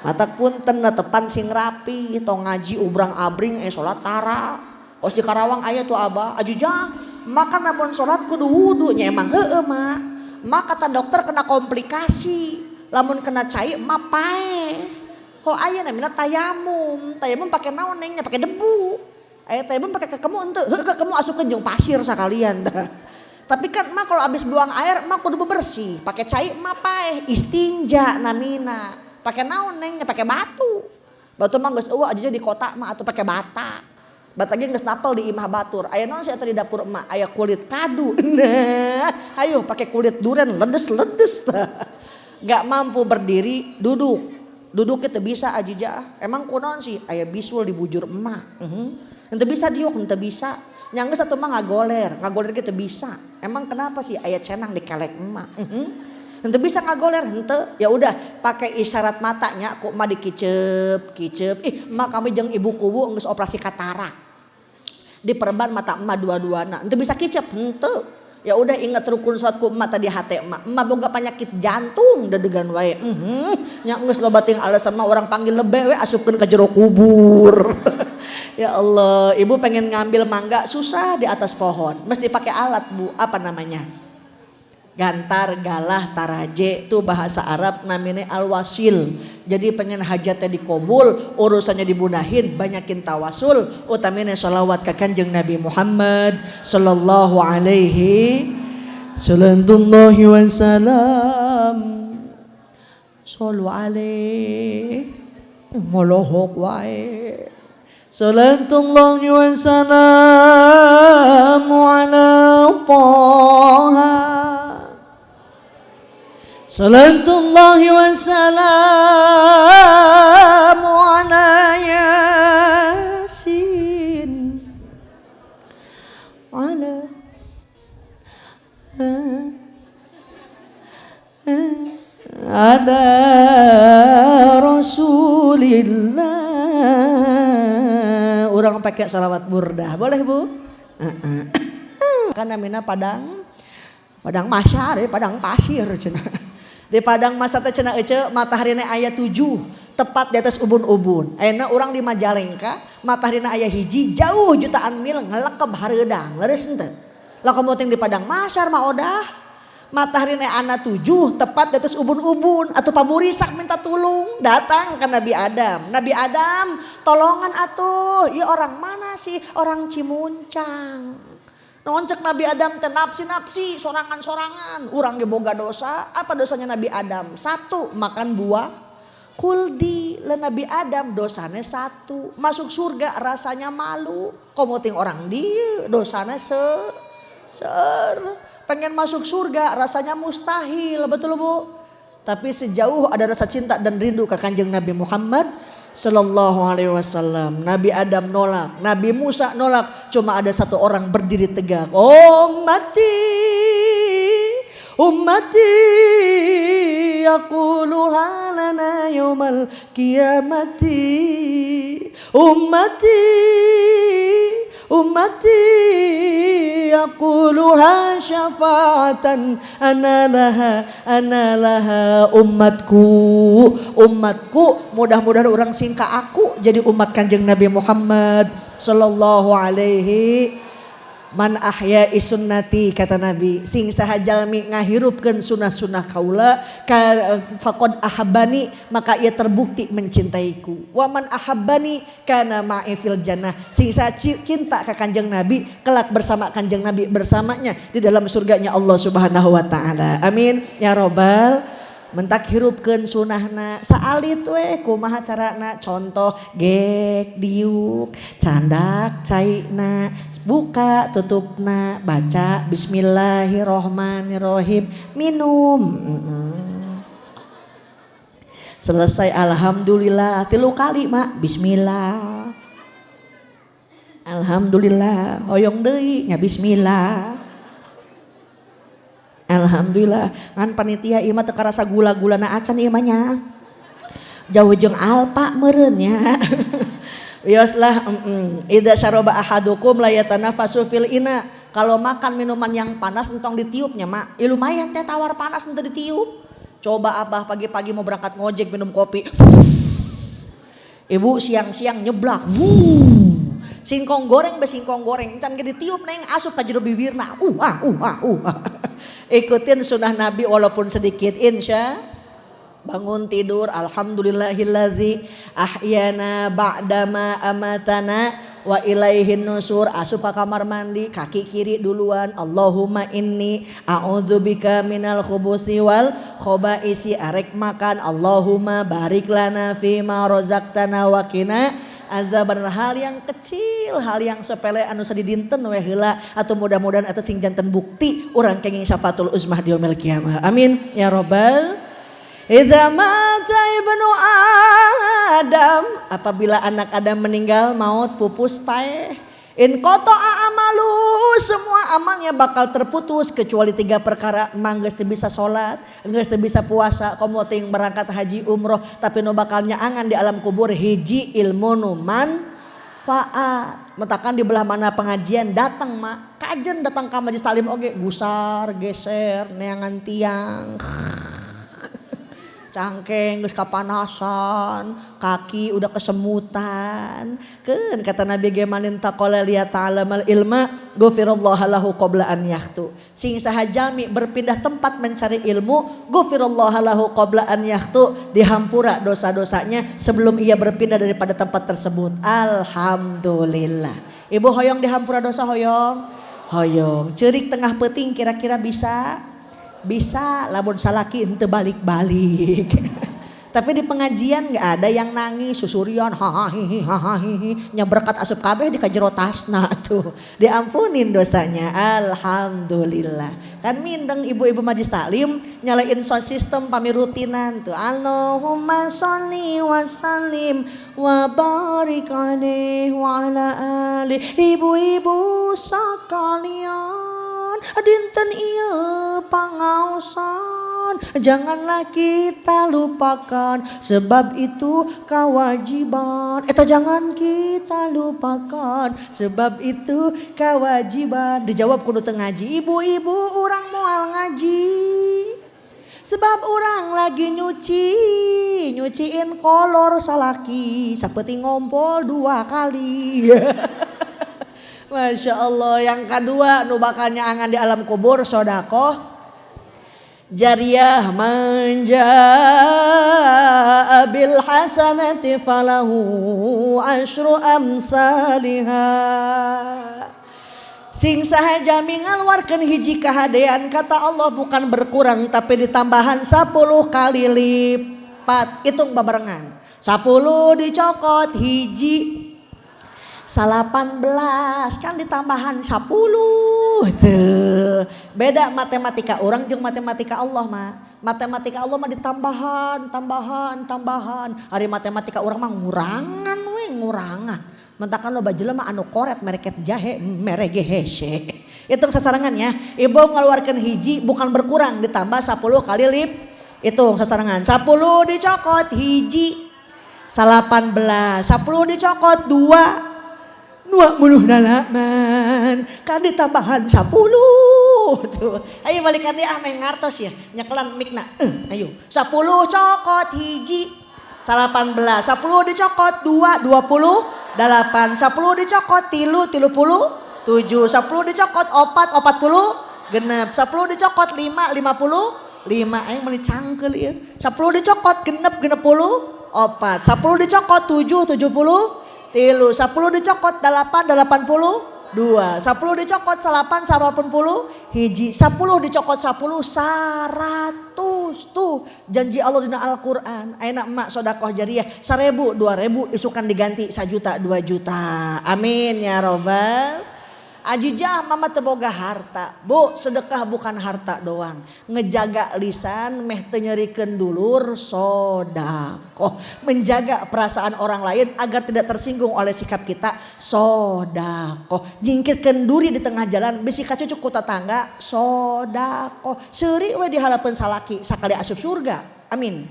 Matak punten tepan sing rapi tong ngaji ubrang abring salat tara. Os di Karawang aya tuh Abah ajujang maka namun salat kudu wudu nya emang heueuh mak. Maka kata dokter kena komplikasi lamun kena cai mah pae. Ho aya namina tayamum. Tayamum pakai naon neng nya pakai debu. Aya tayamum pakai kekemu henteu, heuh kekemu asupkeun jeung pasir sakalian tah. Tapi kan mah kalau habis buang air mah kudu bersih, pakai cai mah paeh istinja namina. Pakai naon neng? Pakai batu. Batu mah geus eueuh aja di kota mah atuh pakai bata. Bata ge geus napel di imah batur. Aya naon sih atuh di dapur emak? Aya kulit kadu. Nah, ayo pakai kulit duren ledes-ledes tah. Gak mampu berdiri, duduk. Duduk kita bisa ajija. Emang kunaon sih? Aya bisul di bujur emak. Ente bisa diuk, ente bisa. Nyanggeus satu mah ngagoler kita bisa. Emang kenapa sih aya cenang di kelek emak? Ente bisa ngagoler, ente ya udah pakai isyarat matanya kok mah dikicep. Ih, emak kami jeung ibu kubu geus operasi katarak. Diperban mata emak dua-duana. Ente bisa kicep, ente. Ya udah ingat rukun salat ku emak tadi hate emak. Emak boga penyakit jantung dedegan wae. Nya geus loba ting alasan mah orang panggil lebe we asupkeun ka jero kubur. Ya Allah, ibu pengen ngambil mangga susah di atas pohon. Mesti pakai alat bu, apa namanya? Gantar, galah, taraje, itu bahasa Arab namanya al-wasil. Jadi pengen hajatnya dikobul, urusannya dibudahin, banyakin tawasul. Utamanya salawat ke kanjeng Nabi Muhammad sallallahu alaihi sallallahu wasallam. Sallu alaihi molohok wae. Salatullahi wa salamu ala Taha. Salatullahi wa salamu ala Yasin. Ala Rasulillah. Orang pakai salawat burdah, boleh bu? Kan namanya padang masyar, padang pasir cina. Di padang masa teh cenah ece mataharina aya 7 tepat di atas ubun-ubun. Ayeuna urang di Majalengka mataharina aya hiji jauh jutaan mil ngelekeb hareudang leres henteu. Lamun teh di padang masyar mah odah mataharina ana 7 tepat di atas ubun-ubun atau pamurisak minta tulung datang ke Nabi Adam. Nabi Adam tolongan atuh, ya orang mana sih? Orang Cimuncang. Noncek Nabi Adam teh napsi sorangan-sorangan. Urang ge boga dosa. Apa dosanya Nabi Adam? 1 makan buah kuldi. Lah Nabi Adam dosanya 1 masuk surga rasanya malu. Komo ting orang dieu dosanya pengen masuk surga rasanya mustahil, betul bu? Tapi sejauh ada rasa cinta dan rindu ke kanjeng Nabi Muhammad sallallahu alaihi wasallam. Nabi Adam nolak, Nabi Musa nolak, cuma ada 1 orang berdiri tegak. Ummati yaquluha lana yaumal qiyamati. Ummati yaquluha syafa'atan ana laha umatku mudah-mudahan orang singka aku jadi umat kanjeng Nabi Muhammad sallallahu alaihi. Man ahya sunnati kata Nabi, sing saha jalmi ngahirupkeun sunah-sunah kaula faqad ahabbani maka ia terbukti mencintaiku. Wa man ahabbani kana ma'i fil jannah, sing saha cinta ka kanjeng Nabi kelak bersama kanjeng Nabi bersamanya di dalam surganya Allah Subhanahu wa taala. Amin ya robbal. Mentak hirupkeun sunahna saalit we kumaha carana, contoh gek diuk candak caina buka tutupna baca bismillahirrohmanirrohim minum selesai alhamdulillah 3 kali mak bismillah alhamdulillah hoyong deui nya bismillah Alhamdulillah ngan panitia ieu mah teu karasa gula-gulana acan ieu mah nya. Jauh jeung alpa meureun nya. Wioslah idza syaraba ahadukum la yatanafasu fil ina. Kalau makan minuman yang panas entong ditiupnya mak. Ya lumayan teh tawar panas ente ditiup. Coba abah pagi-pagi mau berangkat ngojek minum kopi. Ibu siang-siang nyeblak. Singkong goreng be singkong goreng can ge ditiup neng asup ka jero bibirna. Ikutin sunnah Nabi walaupun sedikit insya. Bangun tidur alhamdulillahillazi ahyana ba'dama amatana wa ilaihin nusur. Asup ka kamar mandi kaki kiri duluan. Allahumma inni a'udzubika minal khubusi wal khobaisi. Arek makan Allahumma barik lana fima rozaqtana wa qina azaban. Hal yang kecil, hal yang sepele anu sadidinten we heula atau mudah-mudahan eta sing janten bukti urang kenging syafaatul uzmah di yaumil qiyamah. Amin ya rabbal. Idza mata ibnu Adam, apabila anak Adam meninggal maut pupus paeh. In qata'a amalu, semua amalnya bakal terputus kecuali 3 perkara. Emang geus teu bisa salat, geus teu bisa puasa, komo teuing berangkat haji umroh, tapi nu bakal nyaangan di alam kubur hiji ilmu nu manfaat. Mentakan di belah mana pengajian datang mak, kajen datang ka majelis taklim oge gusar, geser, neangan tiang. Cangkeng geus kapanasan, kaki udah kesemutan. Keun kata Nabi ge manin taqala liya ta'alamal ilma ghufirallahu lahu qabla an yahtu. Sing saha jalmi berpindah tempat mencari ilmu, ghufirallahu lahu qabla an yahtu, dihampura dosa-dosanya sebelum ia berpindah daripada tempat tersebut. Alhamdulillah. Ibu hoyong dihampura dosa hoyong? Hoyong. Ceurik tengah peuting kira-kira bisa? Bisa, lamun salaki ente balik-balik. Tapi di pengajian gak ada yang nangis susurian hahaha nyaberkat asup kabeh di kajero tasna tuh. Diampunin dosanya. Alhamdulillah. Kan mindeng ibu-ibu majelis taklim nyalain sound system pamirutinan tuh. Allahumma sholli wa sallim wa barik alaihi wa ala ali. Ibu-ibu sekalian dinten ieu pangaosan janganlah kita lupakan sebab itu kewajiban. Eta jangan kita lupakan sebab itu kewajiban. Dijawab kudu teu ngaji. Ibu-ibu urang moal ngaji sebab urang lagi nyuciin kolor salaki saperti ngompol 2 kali. Masya Allah. Yang kedua nu bakal nyaangan di alam kubur sodakoh jariyah manja bil hasanati falahu asyru amsalihha. Sing sahaja ngaluarkeun hiji kahadean kata Allah bukan berkurang tapi ditambahan 10 kali lipat. Hitung babarengan 10 dicokot hiji 18 kan ditambahan 10 tuh. Beda matematika orang jeung matematika Allah mah. Matematika Allah mah tambahan. Hari matematika orang mah ngurangan we ngurangan. Mentakan loba jelema anu koret mereket jahe merege hese. Hitung sasarangannya. Ibu ngaluarkeun hiji bukan berkurang ditambah 10 kali lip. Hitung sasarangan 10 dicokot hiji 18 10 dicokot 2 20 dalaman kan ditambahan 10 tuh. Ayo balikan dia meh ngartos ya nyekelan mikna ayo 10 cokot hiji 18 10 dicokot 2 28 10 dicokot 3 30 7 10 dicokot 4 40 genep 10 dicokot 5 55 ayo meuli cangkeul ieu 10 dicokot genep 4 10 dicokot 7 70 10 dicokot 8 80 2 10 dicokot 8 80 hiji 10 dicokot 10 100 tuh janji Allah dina Al-Qur'an. Ayeuna emak sedekah jariyah 1000 2000 isukan diganti 1 juta 2 juta. Amin ya robbal Ajijah mama teboga harta. Bu, sedekah bukan harta doang. Ngejaga lisan meh teu nyerikeun dulur sodaqoh. Menjaga perasaan orang lain agar tidak tersinggung oleh sikap kita sodaqoh. Jingkirkeun duri di tengah jalan bisi kacucuk ku tetangga sodaqoh. Seuri we di halapan salaki sakali asup surga. Amin.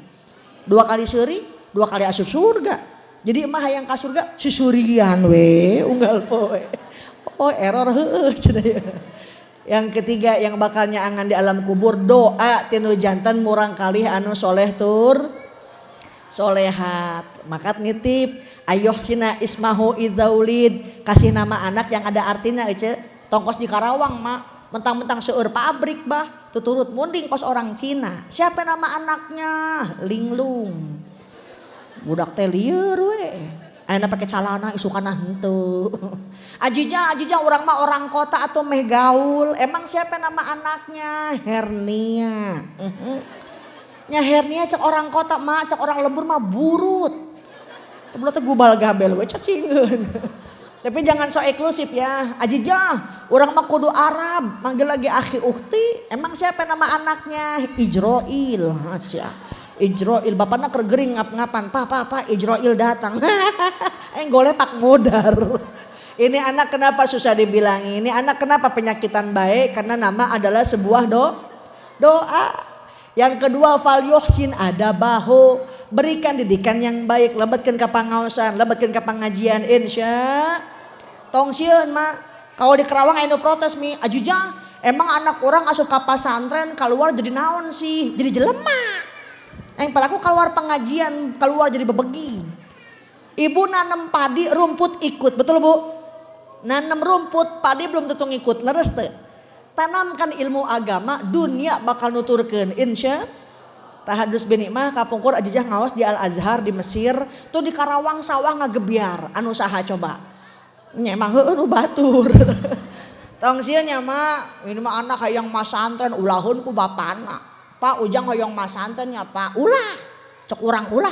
2 kali seuri, 2 kali asup surga. Jadi emah hayang ka surga sisurian we unggal poe. Oh error heuh cenah ya. Yang ketiga yang bakalnya angan di alam kubur doa tinu janten murang kalih anu soleh tur solehat. Makat nitip ayoh sina ismahu idzaulid kasih nama anak yang ada artinya ece tongkos di Karawang mak mentang-mentang seueur pabrik bah tuturut munding kos orang Cina. Siapa nama anaknya? Linglung. Budak teh lieur we. Ayeuna pake calana isukana henteu. Ajijah urang mah orang kota atau meh gaul. Emang siapa nama anaknya? Hernia. Nya hernia cek orang kota mah, cek orang lembur mah burut. Teu teh gubal gabel we cacingeun. Tapi jangan so eksklusif ya. Ajijah, urang mah kudu Arab, manggil lagi akhi ukhti. Emang siapa nama anaknya? Ijroil. Hasya. Ijroil bapakna kergering ngap-ngapan. Pak Ijroil datang. Golepak modar. Ini anak kenapa susah dibilangi? Ini anak kenapa penyakitan baik? Karena nama adalah sebuah doa. Yang kedua falyuhsin adabahu. Berikan didikan yang baik. Lebetkeun ka pangaosan, lebetkeun ka pangajian insya. Tong sieun mak. Kalau di Kerawang anu protes mi, ajujang emang anak orang asup ka pasantren keluar jadi naon sih? Jadi jelema. Padaku keluar pengajian, keluar jadi bebegi. Ibu nanem padi rumput ikut, betul bu? Nanem rumput padi belum tentu ngikut, leres teu? Tanamkan ilmu agama, dunia bakal nuturkeun insya. Tahadus bini mah kapungkur ajijah ngaos di Al Azhar di Mesir, tuh di Karawang sawah ngagebiar, anu saha coba? Nyemang heueuh nu batur. Tong sieun nya mah, ini mah anak hayang masantren ulahun ku bapana. Pak ujang hoyong masantennya pak, ulah, cek urang ulah.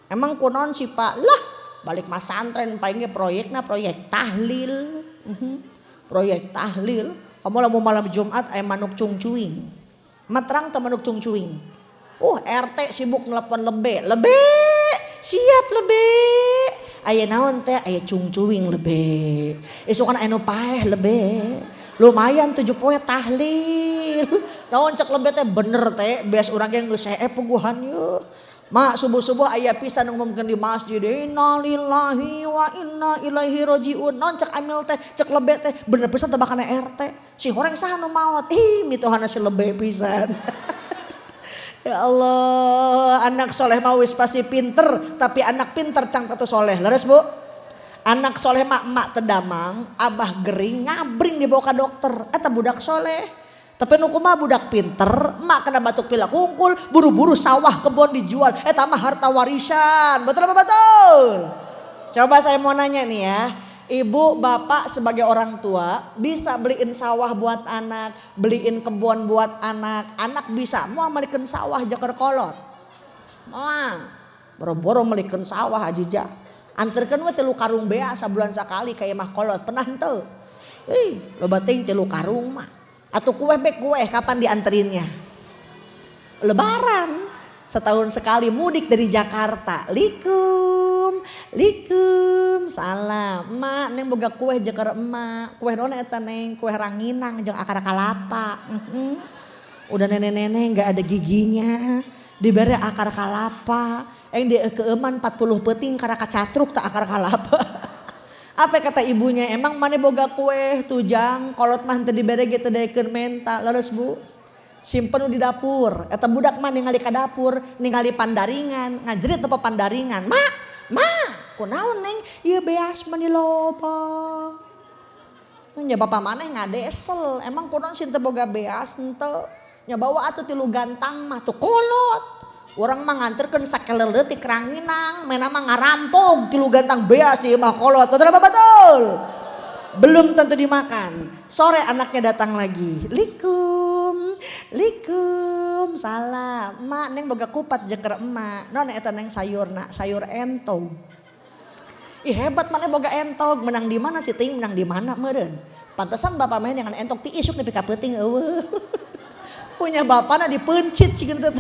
Emang kunon sih pak, lah balik masantren paling proyeknya proyek tahlil, proyek tahlil. Kamu lah mau malam Jumat ayam manuk cungcuing, matrang teu manuk cungcuing. RT sibuk nelpon lebe, siap lebe. Aya naon teh, aya cungcuing lebe. Isukan anu paeh lebe. Lumayan 7 poe tahlil. Naon cek lebe teh bener teh beas urang ge geus hee puguhan yeuh. Mak subuh-subuh aya pisan ngomongkeun di masjid innalillahi wa inna ilaihi rajiun. Naon cek amil teh cek lebe teh bener pisan teh bakana RT. Si horeng saha nu maot? Mitohana si lebe pisan. Ya Allah, anak soleh mah wis pasti pinter, tapi anak pinter cang teu soleh. Leres Bu? Anak soleh mak emak tedamang, abah gering ngabring dibawa ke dokter. Eta budak soleh. Tapi nu kumaha budak pinter, emak kena batuk pilek hungkul, buru-buru sawah kebon dijual. Eta mah harta warisan. Betul apa betul? Coba saya mau nanya nih ya. Ibu, bapak sebagai orang tua bisa beliin sawah buat anak, beliin kebun buat anak. Anak bisa mau melikeun sawah jeker kolot. Moal. Boro-boro melikeun sawah ajijah. Anterkeun we 3 karung bea sabulan sakali kayak mah kolot pernah henteu? Loba teuing 3 karung mah. Atuh kue bek kue kapan dianterinnya? Lebaran. Setahun sekali mudik dari Jakarta. Likum, salam. Emak neng boga kue jeker emak. Kue naon eta neng? Kue ranginang jeung akar kalapa. Udah nenek-nenek enggak ada giginya. Dibere akar kalapa. Yang dikeuman 40 peuting karena kacatruk tak akar kalapa. Apa kata ibunya? Emang mana boga kue tujang kolot mah teu dibere ge teu daekeun menta. Leres Bu? Simpen di dapur. Eta budak mah ningali ka dapur, ningali pandaringan, ngajerit teu pandaringan. Ma, kunaon neng? Ieu beas mah loba. Nya bapak maneh ngadesel. Emang kunaon sih teu boga beas henteu? Nya bawa atuh 3 gantang mah tuh kolot. Orang mah nganterkeun sakeleuleut ti Ranginang, mena mah ngarampog 3 gantang beas di imah kolot. Betul apa betul? Belum tentu dimakan. Sore anaknya datang lagi. Likum, salam. Mak neng boga kupat jeker emak. Non eta neng sayurna, sayur entong. Ih hebat mana boga entog, menang di mana sih ting, menang di mana meureun. Pantesan bapak main yang entog ti isuk nepi ka peuting eueuh. Punya bapakna dipencit sih gitu.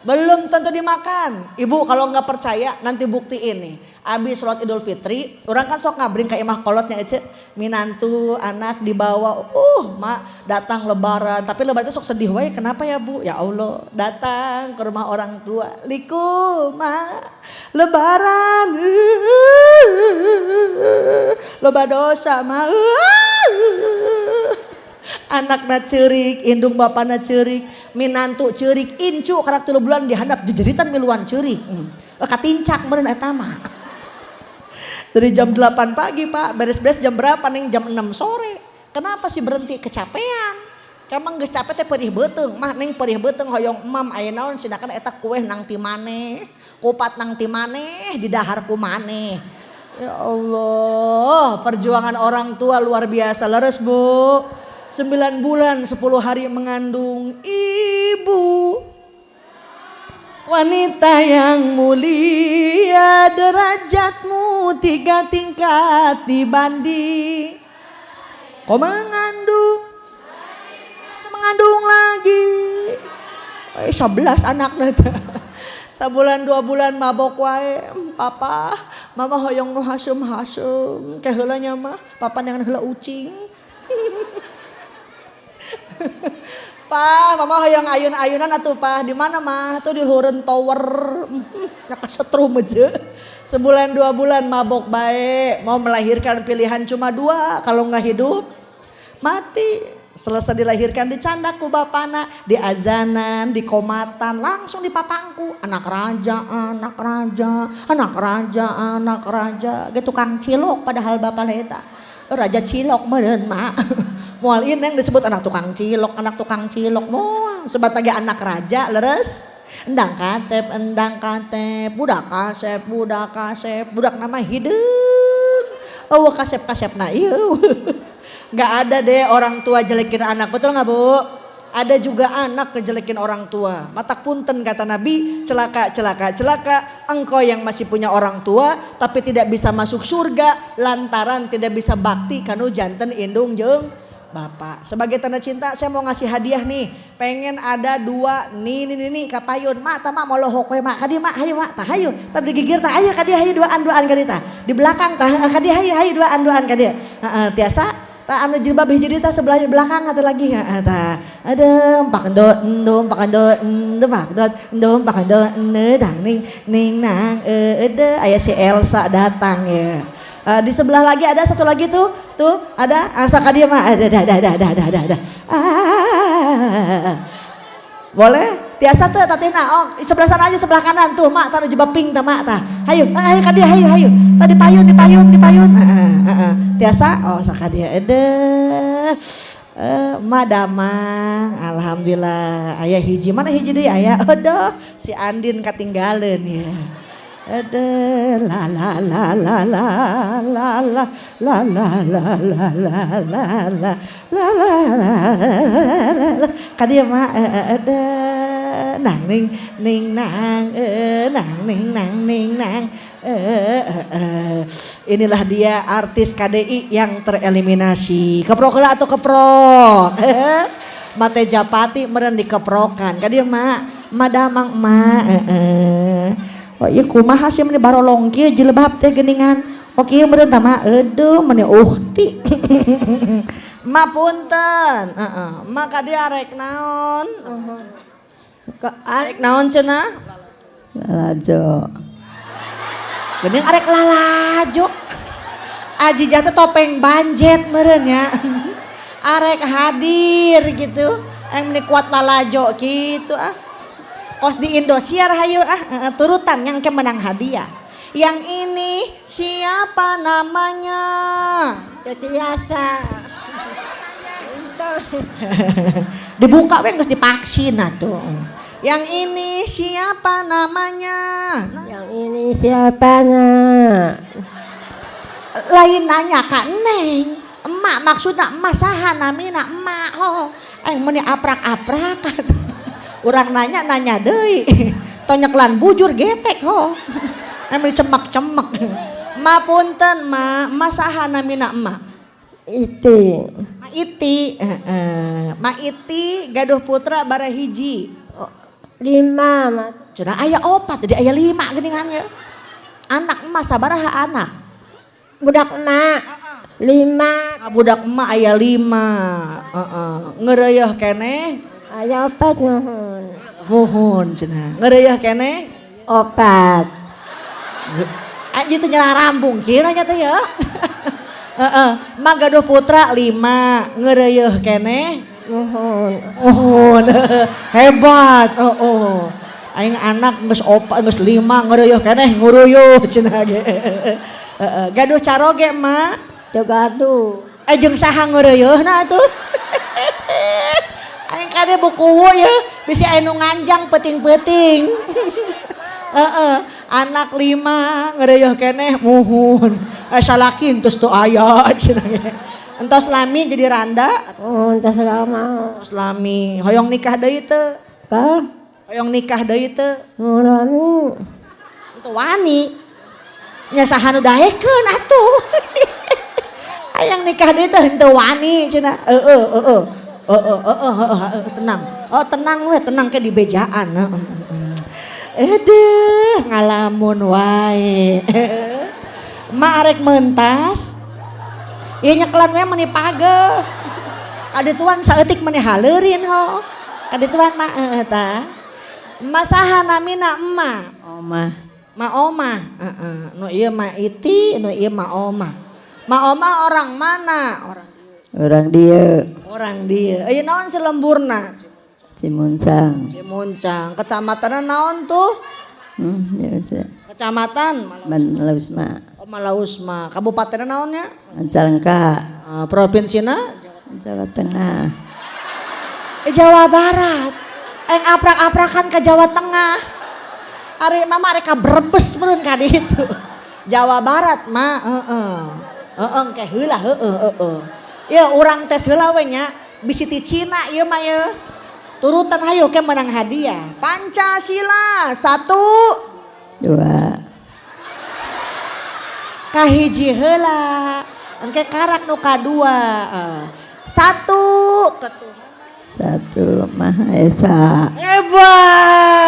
Belum tentu dimakan. Ibu kalau nggak percaya nanti buktiin nih. Abis sholat Idul Fitri, orang kan sok ngabring ke imah kolotnya aja. Minantu anak dibawa, mak datang lebaran. Tapi lebaran itu sok sedih wae. Kenapa ya bu? Ya Allah datang ke rumah orang tua. Liku mak lebaran. Loba dosa mak. Anakna ceurik, indung bapana ceurik, minantu ceurik, incu karak 3 bulan dihandap jejeritan miluan ceurik. Katincak meureun eta mah. Dari jam 8 pagi Pak, beres-beres jam berapa nih? Jam 6 sore. Kenapa sih berhenti? Kecapean. Kamang geus capek teh perih beuteung, mah ning perih beuteung hoyong emam aya naon sidakan eta kueh nang ti maneh, kupat nang ti maneh, di dahar ku maneh. Ya Allah, perjuangan orang tua luar biasa. Leres Bu. 9 bulan 10 hari mengandung ibu. Wanita yang mulia, derajatmu 3 tingkat dibanding. Kau mengandung lagi. 11 anak nanti. Sabulan 2 bulan mabok wae. Papa, mama hoyong nu hasem-hasem. Kayak heulanya mah, papa jangan heula ucing. Pak, mama hoyong ayun-ayunan atuh Pak. Di mana mah? Tuh di Luhureun Tower. Ya kasetrum aja. Sebulan 2 bulan mabok baik. Mau melahirkan pilihan cuma 2. Kalau nggak hidup mati. Selesai dilahirkan dicandak ku bapana, di azanan, di komatan, langsung di papangku. Anak raja, anak raja, anak raja, anak raja. Ge tukang cilok padahal bapana eta. Raja cilok meureun mak. Moal yang disebut anak tukang cilok moal sebat lagi anak raja leres. Endang katep, budak kasep, budak nama hideung. Oh kasep na ieu. Gak ada deh orang tua jelekin anak, betul gak Bu? Ada juga anak kejelekin orang tua. Matak punten kata Nabi, celaka, engkau yang masih punya orang tua tapi tidak bisa masuk surga lantaran tidak bisa bakti kanu janten indung jeung bapak. Sebagai tanda cinta saya mau ngasih hadiah nih. Pengen ada 2 nih kapayun. Mak ta mak mau lohok we mak. Kadi mak hayu mak tah hayu. Tah digigir tah ayo kadi hayu duaan kadi tah. Di belakang tah kadi hayu duaan kadi. Heeh tiasa tah anu jilbab hiji tah sebelah belakang atau lagi tah. Adem pakendo dang ning nang aya si Elsa datang ya. Di sebelah lagi ada satu lagi tuh ada asaka dia mah ada. Boleh tiasa tuh tatina sebelah sana aja sebelah kanan tuh mak tadi jebak pink tah mak tah hayu ka dia hayu tadi payun tiasa saka dia madamang alhamdulillah aya hiji mana hiji deui aya aduh si Andin katinggalan ya. Ada la la la la la la la la la la la la la kadia mah ada nang ning nang inilah dia artis KDI yang tereliminasi. Keprok heula atau keprok mate Japati meureun dikeprokan kadia mah madamang oh iya kumaha sih meni barolong kieu jilbab teh geuningan. Oke meureun tah mah aduh meni ukti. Ma punten, maka dia arek naon? Arek naon cenah? Lalajo. Geuning arek lalajo. Aji jatuh topeng banjet meureun nya. Arek hadir gitu. Yang meni kuat lalajo gitu Kos di Indosiar hayu turutan yang menang hadiah. Yang ini siapa namanya? Tetiasa. Dibuka we geus divaksin atuh. Yang ini siapa namanya? Yang ini siapanya? Lain nanya ka Neng. Emak maksudna emak saha namina emak meuni aprak-aprak. Urang nanya deui. Tonyeklan bujur getek Emang cemak-cemak. Ma punten ma saha namina emak? Iti. Ma Iti, Ma Iti gaduh putra bara hiji. 5 mah. Cenah aya 4 jadi aya 5 geuningan ya. Anak emak sabaraha anak? Budak emak. 5. Budak emak aya 5. Ngeureueuh keneh. Aya 4 nuhun. Muhun cenah. Ngeureueuh keneh. 4. Anjing teh nyerah rambung kira nya teh ya. Emak gaduh putra 5, ngeureueuh keneh. Nuhun. Hebat. Aing anak geus 4 geus 5 ngeureueuh keneh nguruyuh cenah ge. Gaduh caroge emak. Teu gaduh. Jeung saha ngureuyeuna atuh? Aing kade buku ya, bisi anu nganjang peuting-peuting. Anak 5 ngeureueuh keneh muhun. Salaki entos teu aya cenah ge. Entos lami jadi randa. Entos lama. Entos lami, hoyong nikah deui teu? Ka? Hoyong nikah deui teu? Nurani. Itu wani. Nya saha nu daekeun atuh. Hayang nikah deui teh henteu wani cenah. Tenang. Oh tenang we, tenang ke di bejaan. Edeuh ngalamun wae. Ma arek mentas. Ieu nyekelan we meuni pageuh. Kadituan saeutik meuni haleurin ho. Kadituan mah eta. Ma saha namina emma? Omah. Ma Oma. Nu ieu Ma Iti, nu ieu Ma Oma. Ma Oma orang mana? Orang dia Orang dia. Ieu naon si lemburna? Cimuncang. Cimuncang. Kecamatanna naon tuh? Biasa. Kecamatan Malausma. Malausma. Kabupatenna naonnya? Majalengka. Provinsina? Jawa Tengah. Jawa Barat. Aprak-aprakan ke Jawa Tengah. Ari mama reka Brebes meureun ka ditu. Jawa Barat mah engke heula heueuh. Ya urang tes heula we nya bisi ti Cina ieu mah ye. Turutan hayu ke menang hadiah. Pancasila 1 2 kahiji heula. Engke karak nu kadua. 1 ketuhanan. 1 Maha Esa. Hebat.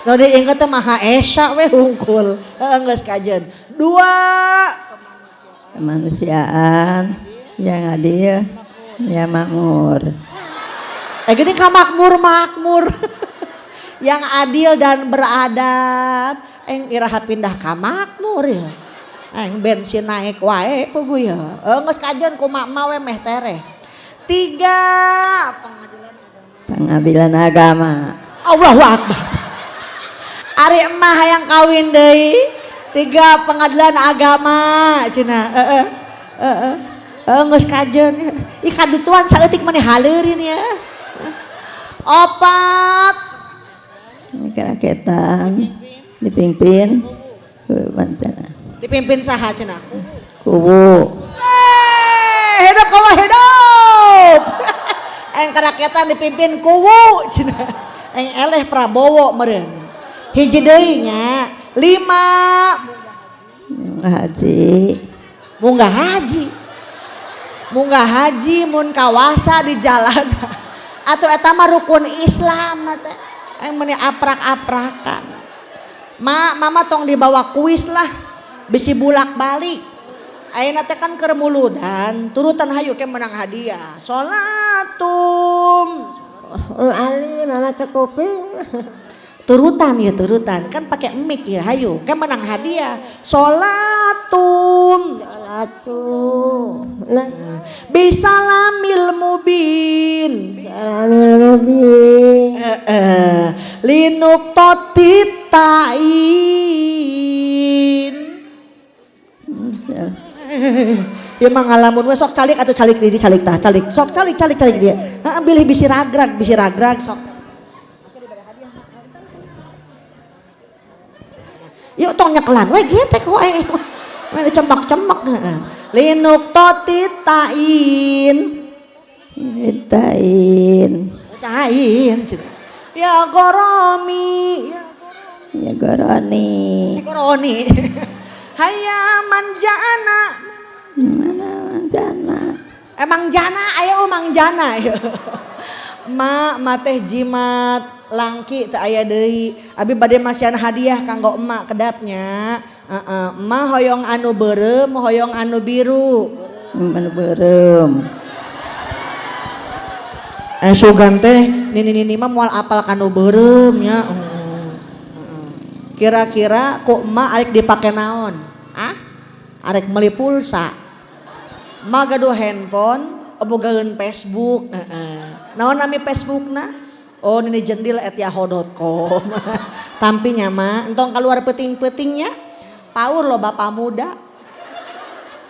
No diinget teh Maha Esa we hungkul. Geus kajeun. 2 Kemanusiaan yang adil, yang makmur. Gini ka makmur. Yang adil dan beradab. Iraha pindah ka makmur ya. Bensin naik wae puguh ya. Geus kajeun ku mak-mak we meh tereh. 3 Pengadilan agama. Allahu Akbar. Ari emah hayang kawin deui. 3 pengadilan agama cenah. Geus kajeun. Ih kadutuan saeutik maneh haleurin ya. 4 Keraketan dipimpin ke Bancana. dipimpin saha cenah? Kubu. Hidup kawa hidup. Kerakyatan dipimpin kuwu cenah. Eleh Prabowo meureun. Hiji deui nya 5 Haji. Munggah haji mun kawasa di jalan. Atuh eta mah rukun Islam teh. Meuni aprak-aprakan. Mama tong dibawa kuis lah. Bisi bulak-balik. Ayeuna teh kan keur muludan, turutan hayu ke menang hadiah. Sholatum. Ali mama cekuping. Turutan kan pakai mic ya hayu ke menang hadiah. Sholatum. Nah, Bisalamil mubin. salamil mubin. Linuk totitain. Ya mangalamun we sok calik atau calik di calik tah calik sok calik dia. Bilih bisi ragrag sok. Yuk tong nyekelan we getek wae. We cemak-cemak heeh. Linuk totitain. Tain cenah. Ya goromi. Ya Goroni. Koroni. Hayya manjana. Mana jana. Emang jana ayo mang jana ya. Ma teh jimat langki teu aya deui. Abi bade masihan hadiah kanggo emak kedapnya. Emak hoyong anu beureum, hoyong anu biru. Anu beureum. Sugan teh nini mah moal apal kanu beureum nya. Kira-kira ku emak arek dipake naon? Arek meuli pulsa. Emak gaduh handphone, bogaeun Facebook. Naon nami Facebookna? Oh nini jendil@yahoo.com. Tampinya mah entong keluar peting-petingnya. Paur lo bapak muda.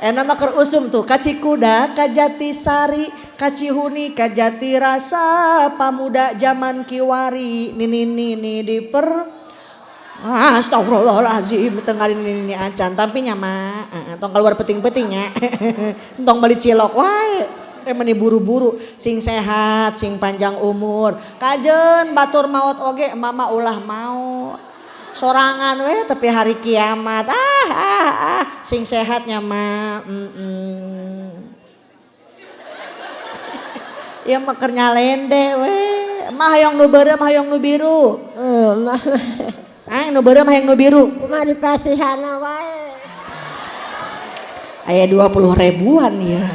Nama keur usum tuh Kacikuda, Kajatisari, Kacihuni, Kajatirasa, Pamuda zaman kiwari, nini diper. Astagfirullahaladzim, tengah ini acan, tampinya mah, tong keluar peting-petingnya, tong beli cilok, wae, meni buru-buru, sing sehat, sing panjang umur, kajen batur maut oge, mama ulah maut, sorangan weh, tapi hari kiamat, sing sehatnya mah, ya makernya lende weh, mah hayang nu beureum, hayang nu biru. Nu beureum hayang nu biru. Cuma dipasihana wae. Aya 20 ribuan ya.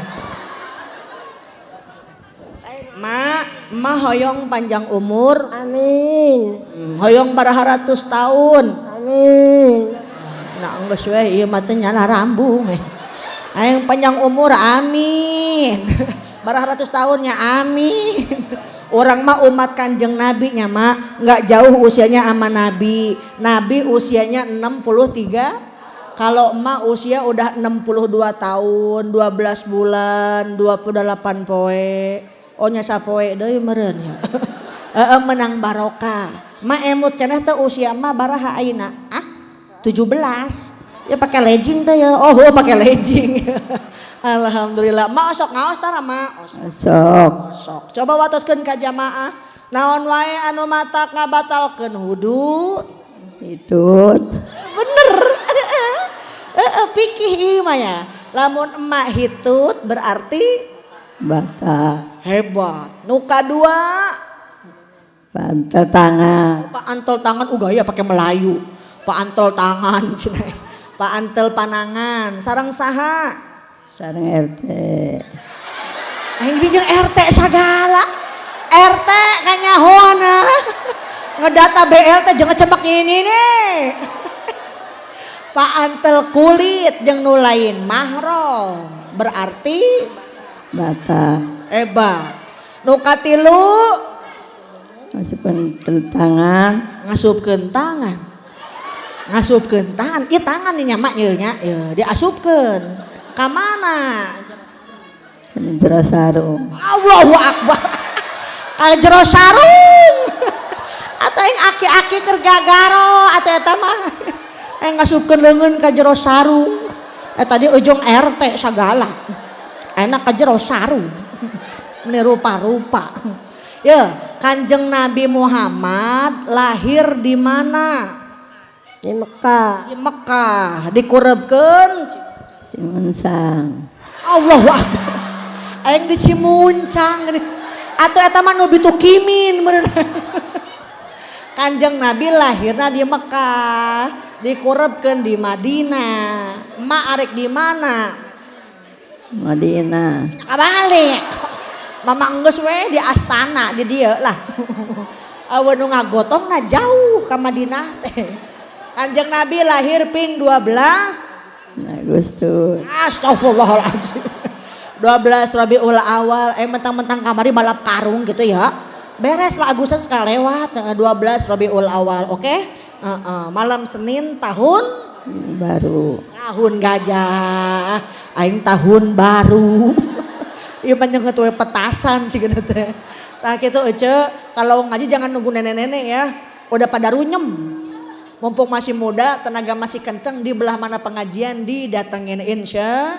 Ma hoyong panjang umur. Amin. Hoyong baraharatus tahun. Amin. Nah geus we ieu mah teh nyala rambung. Hayang panjang umur amin. Baraharatus tahunnya amin. Orang mah umat Kanjeng Nabi nya mah nggak jauh usianya sama Nabi. Nabi usianya 63. Kalau emak usia udah 62 tahun, 12 bulan, 28 poe. Oh nya sapoe deui meureun ya. Menang barokah. Ma emut cenah teh usia mah baraha ayeuna? 17. Ya pakai legging teh ya. Oh pakai legging. Alhamdulillah. Ma osok ngaos tara ma? Osok. Coba watoskeun ka jamaah. Naon wae anu matak ngabatalkeun wudu? Hitut. Bener. Pikih ieu mah ya. Lamun emak hitut berarti Batak. hebat. Nu kadua Pantel tangan. Pak antel tangan gaya pakai Melayu. Pak antel tangan cenah. Pak antel panangan. Sareng saha? Sareng RT. Aing jeung RT sagala. RT kanyahoana. Ngedata BLT jeung ngecebek ini nih. Pak antel kulit jeung nu lain mahram. Berarti Batak. hebat. Nu katilu Masukkan tangan. ngasupkeun tangan. Ngasupkeun tangan. Ieu tangan nya mak nya ya diasupkeun. Ka mana? Kana jero sarung. Allahu Akbar. Ka jero sarung. Atuh aing aki-aki keur gagaro atuh eta mah. Aing ngasupkeun leungeun ka jero sarung. Eta di ujung RT sagala. Enak ka jero sarung. Ini rupa-rupa. Ya, Kanjeng Nabi Muhammad lahir di mana? Di Mekah. Di Mekah. Dikurebkeun Cimuncang. Allahu Akbar. Aing di Cimuncang. Atuh eta mah nu bitukimin meureun. Kanjeng Nabi lahirna di Mekah, dikurebkeun di Madinah. Emak arek di mana? Madinah. Kabalik. Mama geus we di Astana di dieu lah. Aweun nu ngagotongna jauh ka Madinah teh. Kanjeng Nabi lahir ping 12 Agustus. Astagfirullahaladzim. 12 Rabiul Awal. Mentang-mentang kamari balap karung gitu ya. Beres lah Agustus kalewat. 12 Rabiul Awal. Oke? Malam Senin tahun Baru. tahun gajah. Aing tahun baru. Ieu panjang we petasan sih geuna teh. Tah kitu ece kalau ngaji jangan nunggu nenek-nenek ya. Udah pada runyem. Mumpung masih muda, tenaga masih kenceng, di belah mana pengajian didatengin insya.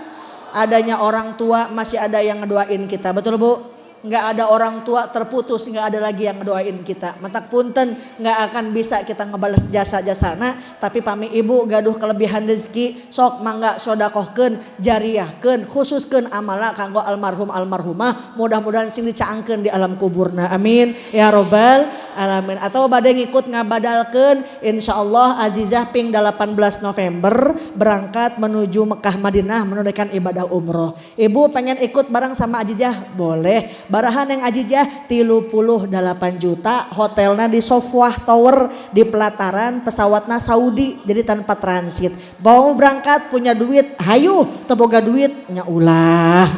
Adanya orang tua masih ada yang ngedoain kita, betul Bu? nggak ada orang tua terputus, nggak ada lagi yang ngedoain kita. Matak punten nggak akan bisa kita ngebales jasa-jasana, tapi pami ibu gaduh kelebihan rezeki sok mangga sodakohkeun, jariyahkeun, khususkeun amala kanggo almarhum almarhumah, mudah-mudahan sing dicaangkeun di alam kuburna. Amin ya robbal alamin. Atau bade ngikut ngabadalkeun, insyaallah Azizah ping 18 November berangkat menuju Mekah Madinah menunaikan ibadah umroh. Ibu pengen ikut bareng sama Azizah? Boleh. Barahan yang Azizah 38 juta, hotelnya di Sofwah Tower di pelataran, pesawatnya Saudi jadi tanpa transit. Mau berangkat punya duit, hayu teboga duit nya ulah.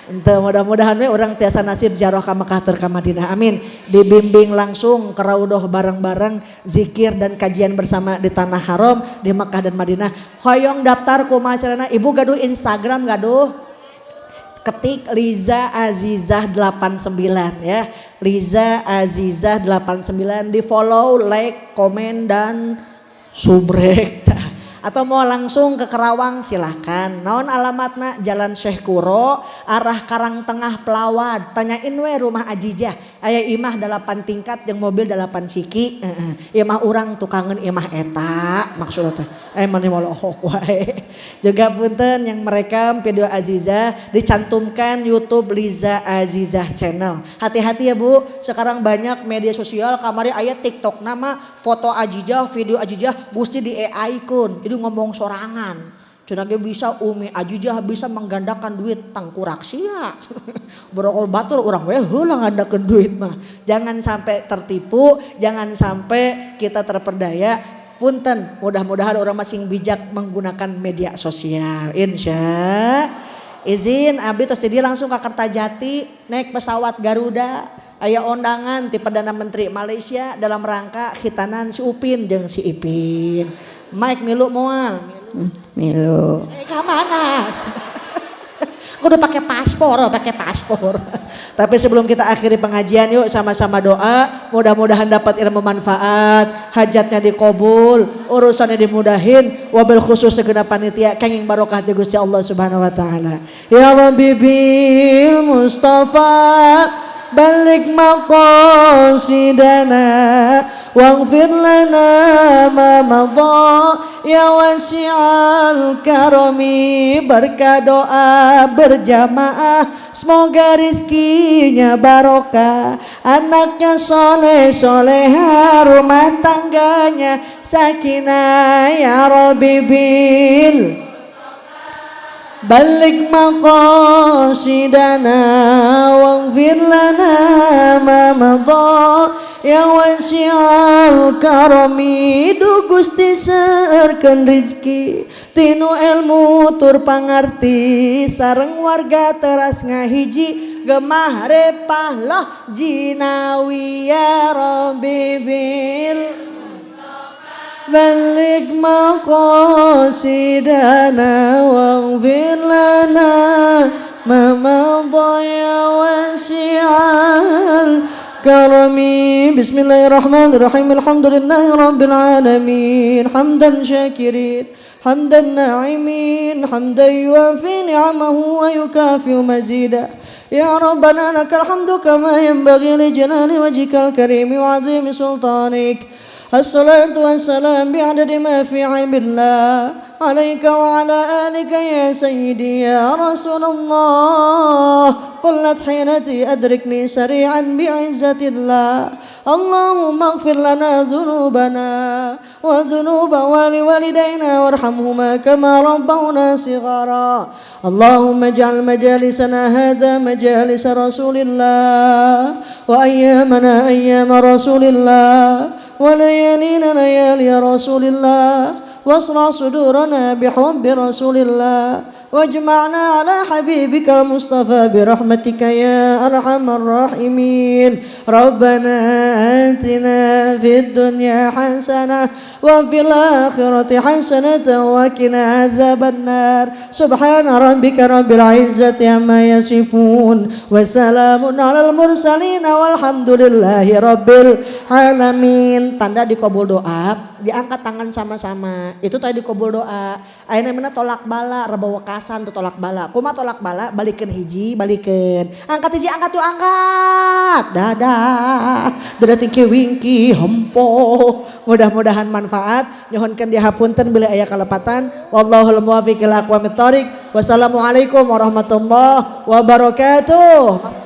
Ente mudah-mudahan we orang tiasa nasib jaroh ka Mekah tur ka Madinah. Amin. Dibimbing langsung ke raudoh bareng-bareng zikir dan kajian bersama di tanah haram di Mekah dan Madinah. Hoyong daftar kumaha carana? Ibu gaduh Instagram gaduh. Ketik Liza Azizah 89 ya. Liza Azizah 89, di follow, like, komen dan subrek. Atau mau langsung ke Kerawang silahkan. Naon alamatna? Jalan Syekh Kuro arah Karang Tengah Pelawad. Tanyain we rumah Azizah. Aya imah 8 tingkat yang mobil 8 siki. Imah urang tukangan imah eta maksudnya teh. Mani molohok wae. Juga punten yang merekam video Azizah dicantumkan YouTube Liza Azizah channel. Hati-hati ya Bu, sekarang banyak media sosial kamari aya TikTok nama foto Azizah, video Azizah gusti di AI kun. Jadi ngomong sorangan. Cenah ge bisa Umi Azizah bisa menggandakan duit tangkurak sia. Borokol batur urang we heula ngandakeun duit mah. Jangan sampai tertipu, jangan sampai kita terperdaya. Punten, mudah-mudahan orang masing bijak menggunakan media sosial. Insya izin abdi tos jadi langsung ke Kertajati naik pesawat Garuda. Aya undangan ti Perdana Menteri Malaysia dalam rangka khitanan si Upin jeung si Ipin. Mike milu moal. Milu. Ka mana? Kudu pakai paspor. Tapi sebelum kita akhiri pengajian yuk sama-sama doa, mudah-mudahan dapat ilmu manfaat, hajatnya dikabul, urusannya dimudahin, wabil khusus segenap panitia kenging barokah ti Gusti Allah Subhanahu wa taala. Ya Rabbi bil Mustafa balik maqasidana waghfir lana ma madha ya wasi'al karami. Berkah doa berjamaah semoga rizkinya barokah, anaknya soleh soleha, rumah tangganya sakinah. Ya Rabbi bil balik maqasidana waghfir lana ma madha ya wasi'al karami. Du Gusti seurkeun rizki tinu ilmu tur pangarti sareng warga teras ngahiji gemah repah lah jinawi. Ya Rabbi bil balik maqasidana waghfir lana ma madha ya wasi'al karami. Bismillahirrahmanirrahim. Alhamdulillahi rabbil alamin hamdan syakirin hamdan na'imin hamdan yuafi ni'amahu wa yukafi'u mazida. Ya Rabbana lakal hamdu kama yanbaghi li jalali wajhikal karimi wa 'azimi sultanik. الصلاة والسلام بعدد ما في علم الله عليك وعلى آلك يا سيدي يا رسول الله. قلت حينتي أدركني سريعا بعزة الله. اللهم اغفر لنا ذنوبنا وذنوب والدينا وارحمهما كما ربونا صغارا. اللهم اجعل مجالسنا هذا مجالس رسول الله وأيامنا أيام رسول الله وليالينا ليالي رسول الله واصرع صدورنا بحب رسول الله واجمعنا على حبيبك المصطفى برحمتك يا أرحم الراحمين. ربنا آتنا في الدنيا حسنة وفي الآخرة حسنة وقنا عذاب النار. سبحان ربك رب العزة عما يصفون وسلام على المرسلين والحمد لله رب العالمين. Tanda dikabul doa, diangkat tangan sama-sama. Itu tadi dikabul doa. Ayeuna tolak bala rebawa alasan tuh tolak bala. Kuma tolak bala balikeun hiji, balikeun. Angkat hiji, angkat yuk, angkat. Dadah. Dadah tingki wingki hempo. Mudah-mudahan manfaat. Nyohonkeun dihapunten bila aya kalepatan. Wallahul muwaffiq ila aqwamit thoriq. Wassalamualaikum warahmatullahi wabarakatuh.